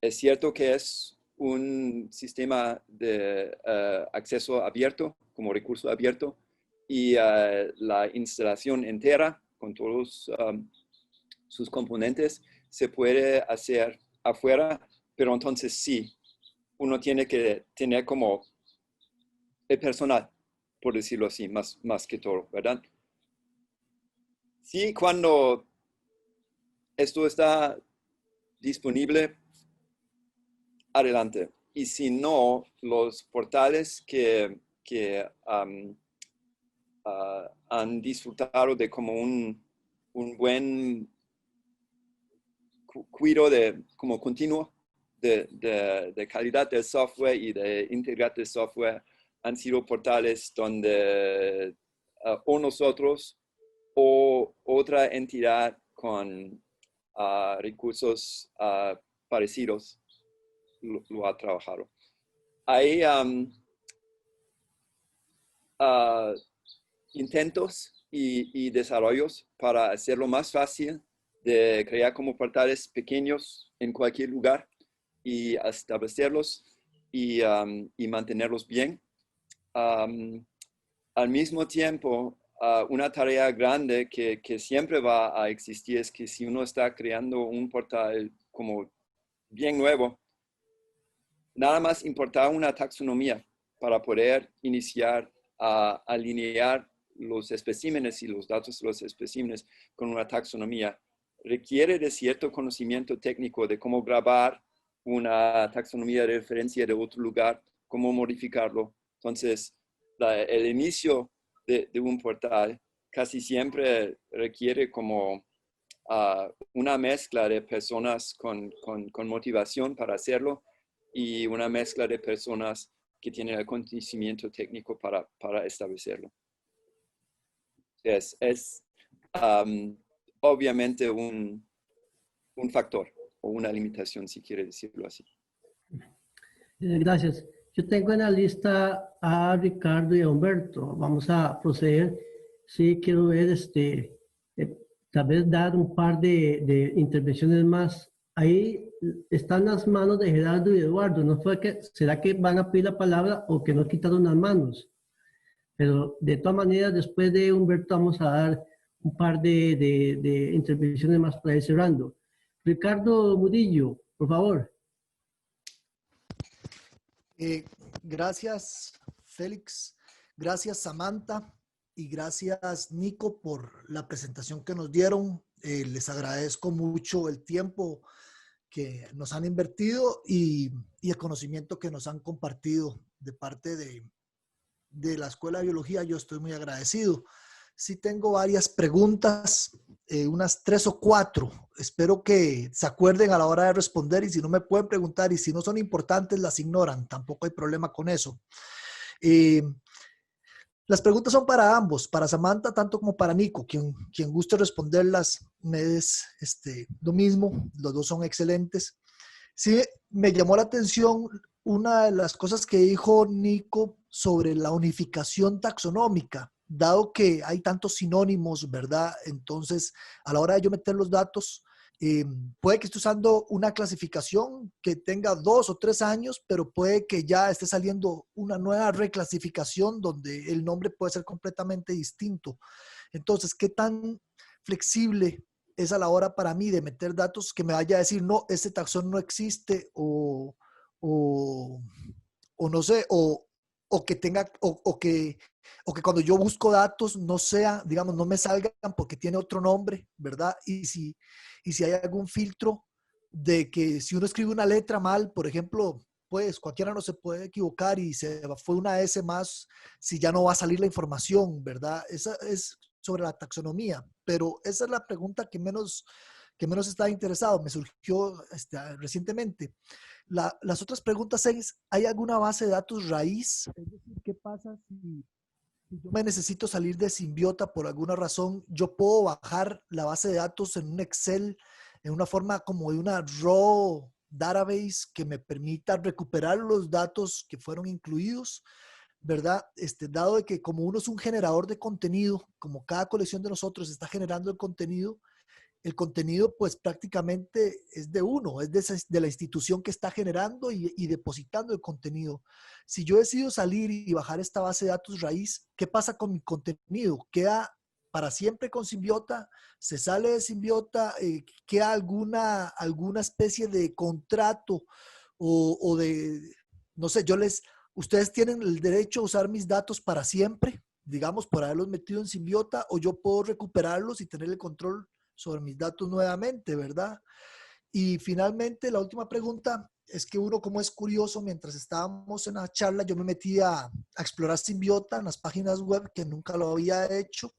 es cierto que es un sistema de acceso abierto, como recurso abierto, y la instalación entera con todos sus componentes se puede hacer afuera, pero entonces sí, uno tiene que tener como el personal, por decirlo así, más que todo, ¿verdad? Sí, cuando esto está disponible, adelante. Y si no, los portales que han disfrutado de como un buen cuidado como continuo de calidad del software y de integridad del software han sido portales donde o nosotros o otra entidad con recursos parecidos lo ha trabajado. Hay intentos y desarrollos para hacerlo más fácil de crear como portales pequeños en cualquier lugar y establecerlos y mantenerlos bien. Al mismo tiempo, una tarea grande que siempre va a existir es que si uno está creando un portal como bien nuevo, nada más importar una taxonomía para poder iniciar a alinear los especímenes y los datos de los especímenes con una taxonomía. Requiere de cierto conocimiento técnico de cómo grabar una taxonomía de referencia de otro lugar, cómo modificarlo. Entonces, el inicio de un portal casi siempre requiere como una mezcla de personas con motivación para hacerlo y una mezcla de personas que tienen el conocimiento técnico para establecerlo. Es obviamente un factor o una limitación, si quiere decirlo así. Gracias. Yo tengo en la lista a Ricardo y a Humberto. Vamos a proceder. Sí, quiero ver, tal vez dar un par de intervenciones más. Ahí están las manos de Gerardo y Eduardo. ¿No fue que, será que van a pedir la palabra o que no quitaron las manos? Pero de todas maneras, después de Humberto vamos a dar un par de intervenciones más para ir cerrando. Ricardo Murillo, por favor. Gracias, Félix. Gracias, Samantha. Y gracias, Nico, por la presentación que nos dieron. Les agradezco mucho el tiempo que nos han invertido y el conocimiento que nos han compartido de parte de la Escuela de Biología. Yo estoy muy agradecido. Sí tengo varias preguntas, unas 3 o 4. Espero que se acuerden a la hora de responder y si no me pueden preguntar y si no son importantes las ignoran. Tampoco hay problema con eso. Las preguntas son para ambos, para Samantha tanto como para Nico. Quien guste responderlas me es lo mismo. Los dos son excelentes. Sí, me llamó la atención una de las cosas que dijo Nico sobre la unificación taxonómica. Dado que hay tantos sinónimos, ¿verdad? Entonces, a la hora de yo meter los datos, puede que esté usando una clasificación que tenga 2 o 3 años, pero puede que ya esté saliendo una nueva reclasificación donde el nombre puede ser completamente distinto. Entonces, ¿qué tan flexible es a la hora para mí de meter datos que me vaya a decir, no, este taxón no existe o no sé, o que tenga, o que cuando yo busco datos no sea, digamos, no me salgan porque tiene otro nombre, ¿verdad? Y si hay algún filtro de que si uno escribe una letra mal, por ejemplo, pues cualquiera no se puede equivocar y se fue una S más, si ya no va a salir la información, ¿verdad? Esa es sobre la taxonomía, pero esa es la pregunta que menos estaba interesado, me surgió recientemente. Las otras preguntas es, ¿hay alguna base de datos raíz? Es decir, ¿qué pasa si yo me necesito salir de Symbiota por alguna razón? Yo puedo bajar la base de datos en un Excel, en una forma como de una raw database que me permita recuperar los datos que fueron incluidos, ¿verdad? Dado de que como uno es un generador de contenido, como cada colección de nosotros está generando el contenido pues prácticamente es de uno, es de la institución que está generando y depositando el contenido. Si yo decido salir y bajar esta base de datos raíz, ¿qué pasa con mi contenido? ¿Queda para siempre con Symbiota? ¿Se sale de Symbiota? ¿Queda alguna especie de contrato o de, no sé, ustedes tienen el derecho a usar mis datos para siempre? digamos, por haberlos metido en Symbiota, o yo puedo recuperarlos y tener el control sobre mis datos nuevamente, ¿verdad? Y finalmente, la última pregunta es que uno, como es curioso, mientras estábamos en la charla, yo me metí a explorar Symbiota en las páginas web, que nunca lo había hecho.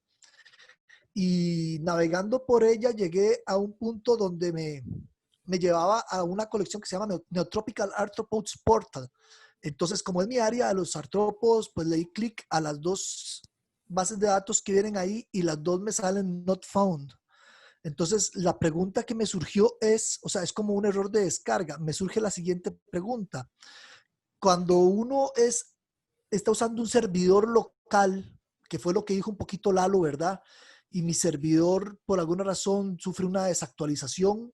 Y navegando por ella, llegué a un punto donde me llevaba a una colección que se llama Neotropical Arthropods Portal. Entonces, como es mi área de los artrópodos, pues le di clic a las dos bases de datos que vienen ahí y las dos me salen not found. Entonces, la pregunta que me surgió es, o sea, es como un error de descarga. Me surge la siguiente pregunta. Cuando uno está usando un servidor local, que fue lo que dijo un poquito Lalo, ¿verdad? Y mi servidor, por alguna razón, sufre una desactualización,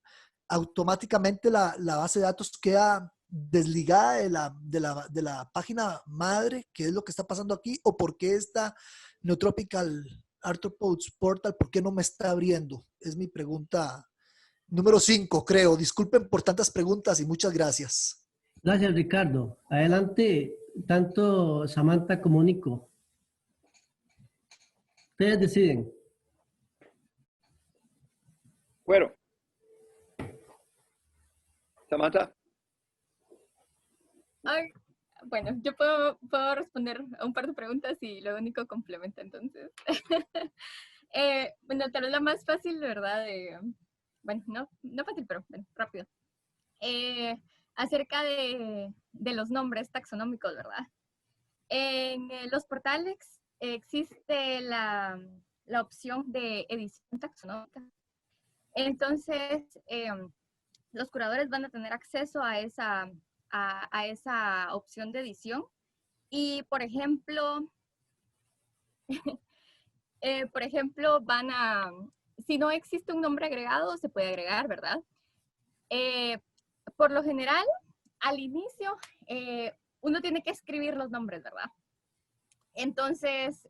automáticamente la base de datos queda desligada de la página madre, que es lo que está pasando aquí, o por qué esta Neotropical Arthropods Portal, ¿por qué no me está abriendo? Es mi pregunta número 5, creo. Disculpen por tantas preguntas y muchas gracias. Gracias, Ricardo. Adelante, tanto Samantha como Nico. Ustedes deciden. Bueno. Samantha. Ay, bueno, yo puedo responder a un par de preguntas y luego Nico complementa entonces. Bueno, tal vez la más fácil, ¿verdad? Bueno, no fácil, pero bueno, rápido. Acerca de los nombres taxonómicos, ¿verdad? En los portales existe la opción de edición taxonómica. Entonces, los curadores van a tener acceso a esa opción de edición. Y, por ejemplo, si no existe un nombre agregado, se puede agregar, ¿verdad? Por lo general, al inicio, uno tiene que escribir los nombres, ¿verdad? Entonces,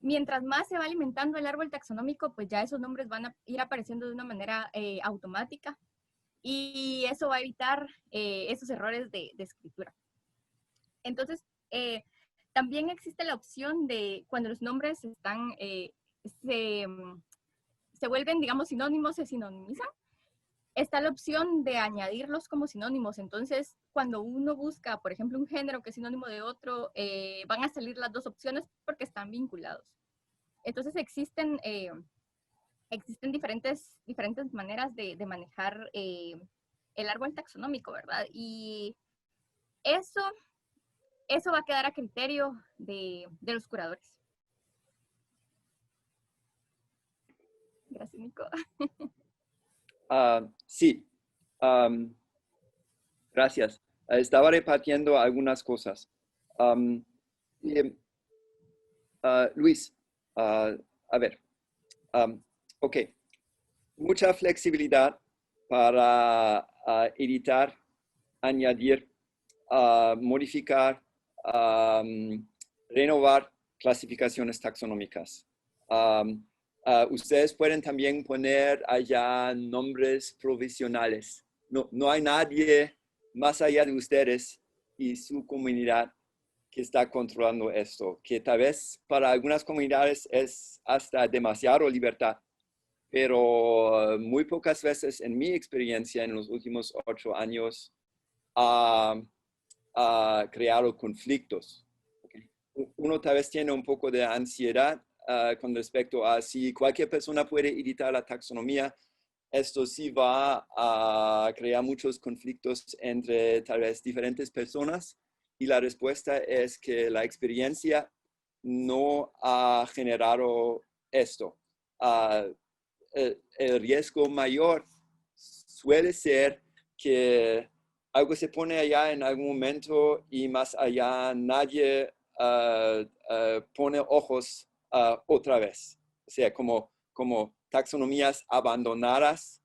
mientras más se va alimentando el árbol taxonómico, pues ya esos nombres van a ir apareciendo de una manera automática. Y eso va a evitar esos errores de escritura. Entonces, también existe la opción de cuando los nombres se vuelven, digamos, sinónimos, se sinonimizan. Está la opción de añadirlos como sinónimos. Entonces, cuando uno busca, por ejemplo, un género que es sinónimo de otro, van a salir las dos opciones porque están vinculados. Entonces, existen diferentes maneras de manejar el árbol taxonómico, ¿verdad? Y eso va a quedar a criterio de los curadores. Gracias, Nico. Sí, gracias. Estaba repartiendo algunas cosas. Luis, a ver, ok, mucha flexibilidad para editar, añadir, modificar, renovar clasificaciones taxonómicas. Ustedes pueden también poner allá nombres provisionales. No hay nadie más allá de ustedes y su comunidad que está controlando esto, que tal vez para algunas comunidades es hasta demasiado libertad, pero muy pocas veces en mi experiencia en los últimos 8 años ha creado conflictos. Okay. Uno tal vez tiene un poco de ansiedad con respecto a si cualquier persona puede editar la taxonomía. Esto sí va a crear muchos conflictos entre tal vez diferentes personas. Y la respuesta es que la experiencia no ha generado esto. El riesgo mayor suele ser que algo se pone allá en algún momento y más allá nadie pone ojos otra vez. O sea, como taxonomías abandonadas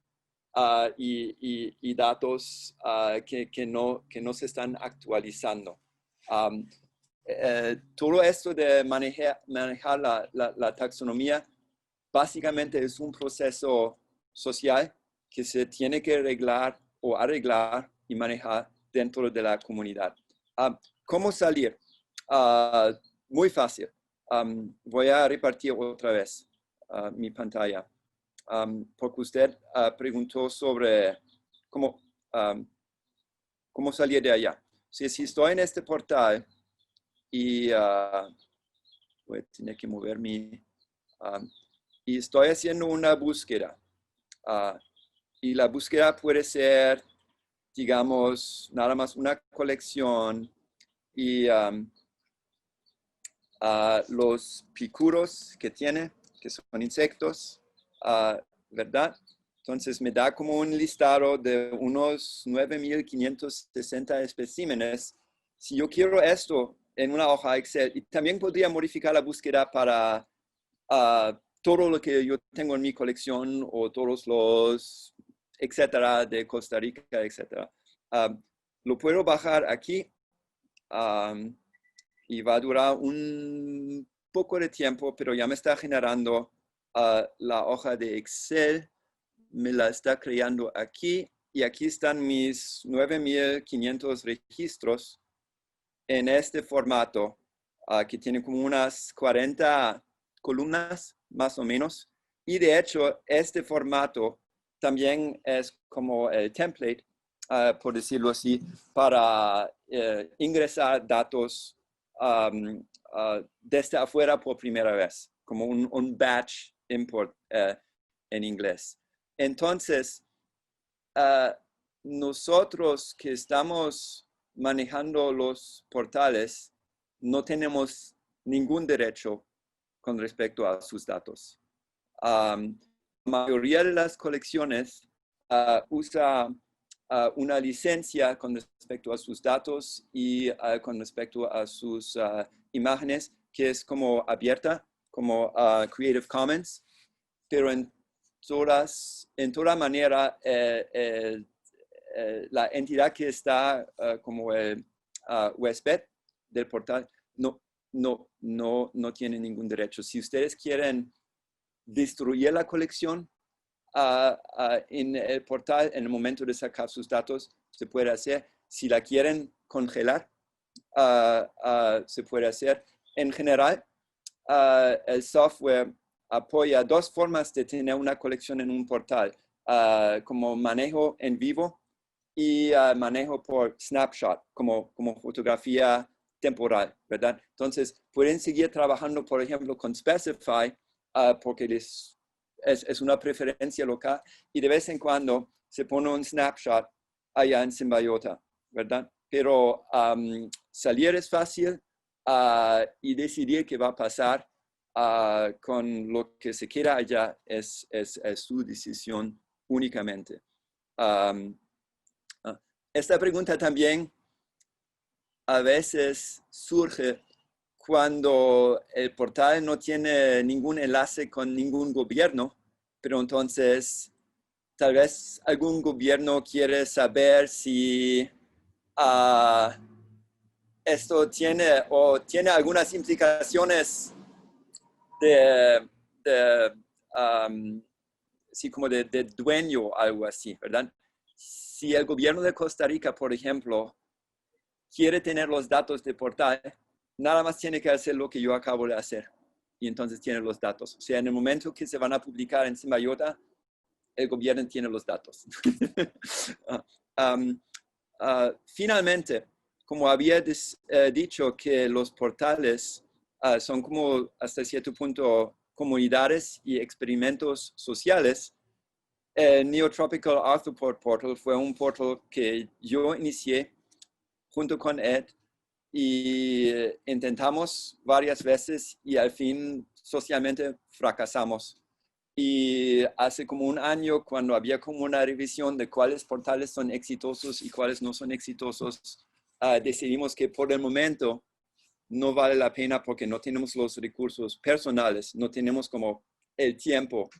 y datos que no se están actualizando. Todo esto de manejar la taxonomía básicamente es un proceso social que se tiene que arreglar y manejar dentro de la comunidad. ¿Cómo salir? Muy fácil. Voy a repartir otra vez mi pantalla. Porque usted preguntó sobre cómo salir de allá. Si estoy en este portal y voy a tener que mover y estoy haciendo una búsqueda. Y la búsqueda puede ser, digamos, nada más una colección y los picuros que tiene, que son insectos, ¿verdad? Entonces me da como un listado de unos 9.560 especímenes. Si yo quiero esto en una hoja Excel, y también podría modificar la búsqueda para todo lo que yo tengo en mi colección o todos los, etcétera, de Costa Rica, etcétera. Lo puedo bajar aquí y va a durar un poco de tiempo, pero ya me está generando la hoja de Excel. Me la está creando aquí y aquí están mis 9.500 registros en este formato que tiene como unas 40 columnas más o menos, y de hecho este formato también es como el template, por decirlo así, para ingresar datos desde afuera por primera vez, como un batch import en inglés. Entonces, nosotros que estamos manejando los portales no tenemos ningún derecho con respecto a sus datos. La mayoría de las colecciones usa una licencia con respecto a sus datos y con respecto a sus imágenes, que es como abierta, como Creative Commons, pero en toda manera la entidad que está como el huésped del portal no tiene ningún derecho. Si ustedes quieren destruir la colección en el portal en el momento de sacar sus datos, se puede hacer. Si la quieren congelar, se puede hacer. En general, el software apoya dos formas de tener una colección en un portal, como manejo en vivo y manejo por snapshot, como fotografía temporal, ¿verdad? Entonces, pueden seguir trabajando, por ejemplo, con Specify, porque es una preferencia local, y de vez en cuando se pone un snapshot allá en Symbiota, ¿verdad? Pero salir es fácil y decidir qué va a pasar con lo que se queda allá es su decisión únicamente. Esta pregunta también a veces surge cuando el portal no tiene ningún enlace con ningún gobierno, pero entonces tal vez algún gobierno quiere saber si esto tiene algunas implicaciones como de dueño o algo así, ¿verdad? Si el gobierno de Costa Rica, por ejemplo, quiere tener los datos de portal, nada más tiene que hacer lo que yo acabo de hacer. Y entonces tiene los datos. O sea, en el momento que se van a publicar en Symbiota, el gobierno tiene los datos. Finalmente, como había dicho que los portales son como hasta cierto punto comunidades y experimentos sociales, el Neotropical Arthropod Portal fue un portal que yo inicié junto con Ed y intentamos varias veces y al fin socialmente fracasamos. Y hace como un año, cuando había como una revisión de cuáles portales son exitosos y cuáles no son exitosos, decidimos que por el momento no vale la pena porque no tenemos los recursos personales, no tenemos como el tiempo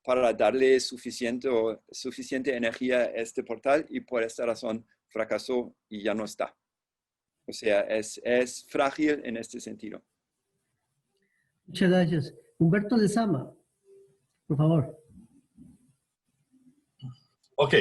para darle suficiente energía a este portal, y por esta razón fracasó y ya no está. O sea, es frágil en este sentido. Muchas gracias. Humberto Lezama, por favor. Ok.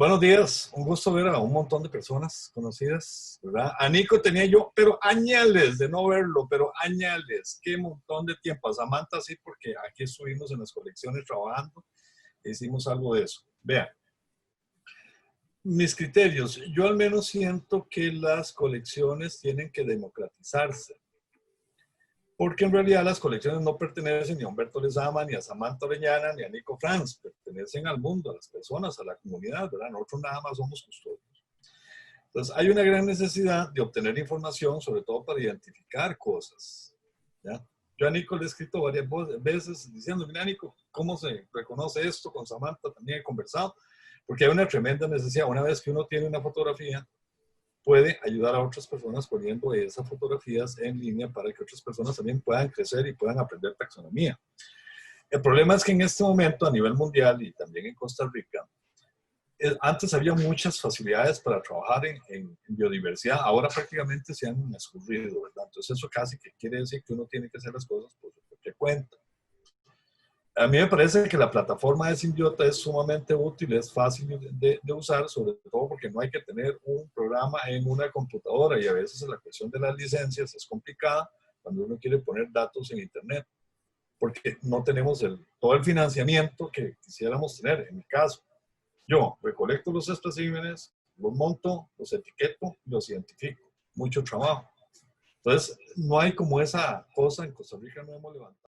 Buenos días, un gusto ver a un montón de personas conocidas, ¿verdad? A Nico tenía yo, pero añales de no verlo, pero añales, qué montón de tiempo. A Samantha sí, porque aquí estuvimos en las colecciones trabajando, hicimos algo de eso. Vean, mis criterios, yo al menos siento que las colecciones tienen que democratizarse. Porque en realidad las colecciones no pertenecen ni a Humberto Lezama, ni a Samantha Orellana, ni a Nico Franz, pertenecen al mundo, a las personas, a la comunidad, ¿verdad? Nosotros nada más somos custodios. Entonces hay una gran necesidad de obtener información, sobre todo para identificar cosas, ¿ya? Yo a Nico le he escrito varias veces diciendo, mira Nico, ¿cómo se reconoce esto? Con Samantha también he conversado, porque hay una tremenda necesidad. Una vez que uno tiene una fotografía, puede ayudar a otras personas poniendo esas fotografías en línea para que otras personas también puedan crecer y puedan aprender taxonomía. El problema es que en este momento a nivel mundial y también en Costa Rica, antes había muchas facilidades para trabajar en biodiversidad, ahora prácticamente se han escurrido, ¿verdad? Entonces eso casi que quiere decir que uno tiene que hacer las cosas por su propia cuenta. A mí me parece que la plataforma de Symbiota es sumamente útil, es fácil de usar, sobre todo porque no hay que tener un programa en una computadora y a veces la cuestión de las licencias es complicada cuando uno quiere poner datos en Internet, porque no tenemos todo el financiamiento que quisiéramos tener. En mi caso, yo recolecto los especímenes, los monto, los etiqueto y los identifico. Mucho trabajo. Entonces, no hay como esa cosa, en Costa Rica no hemos levantado.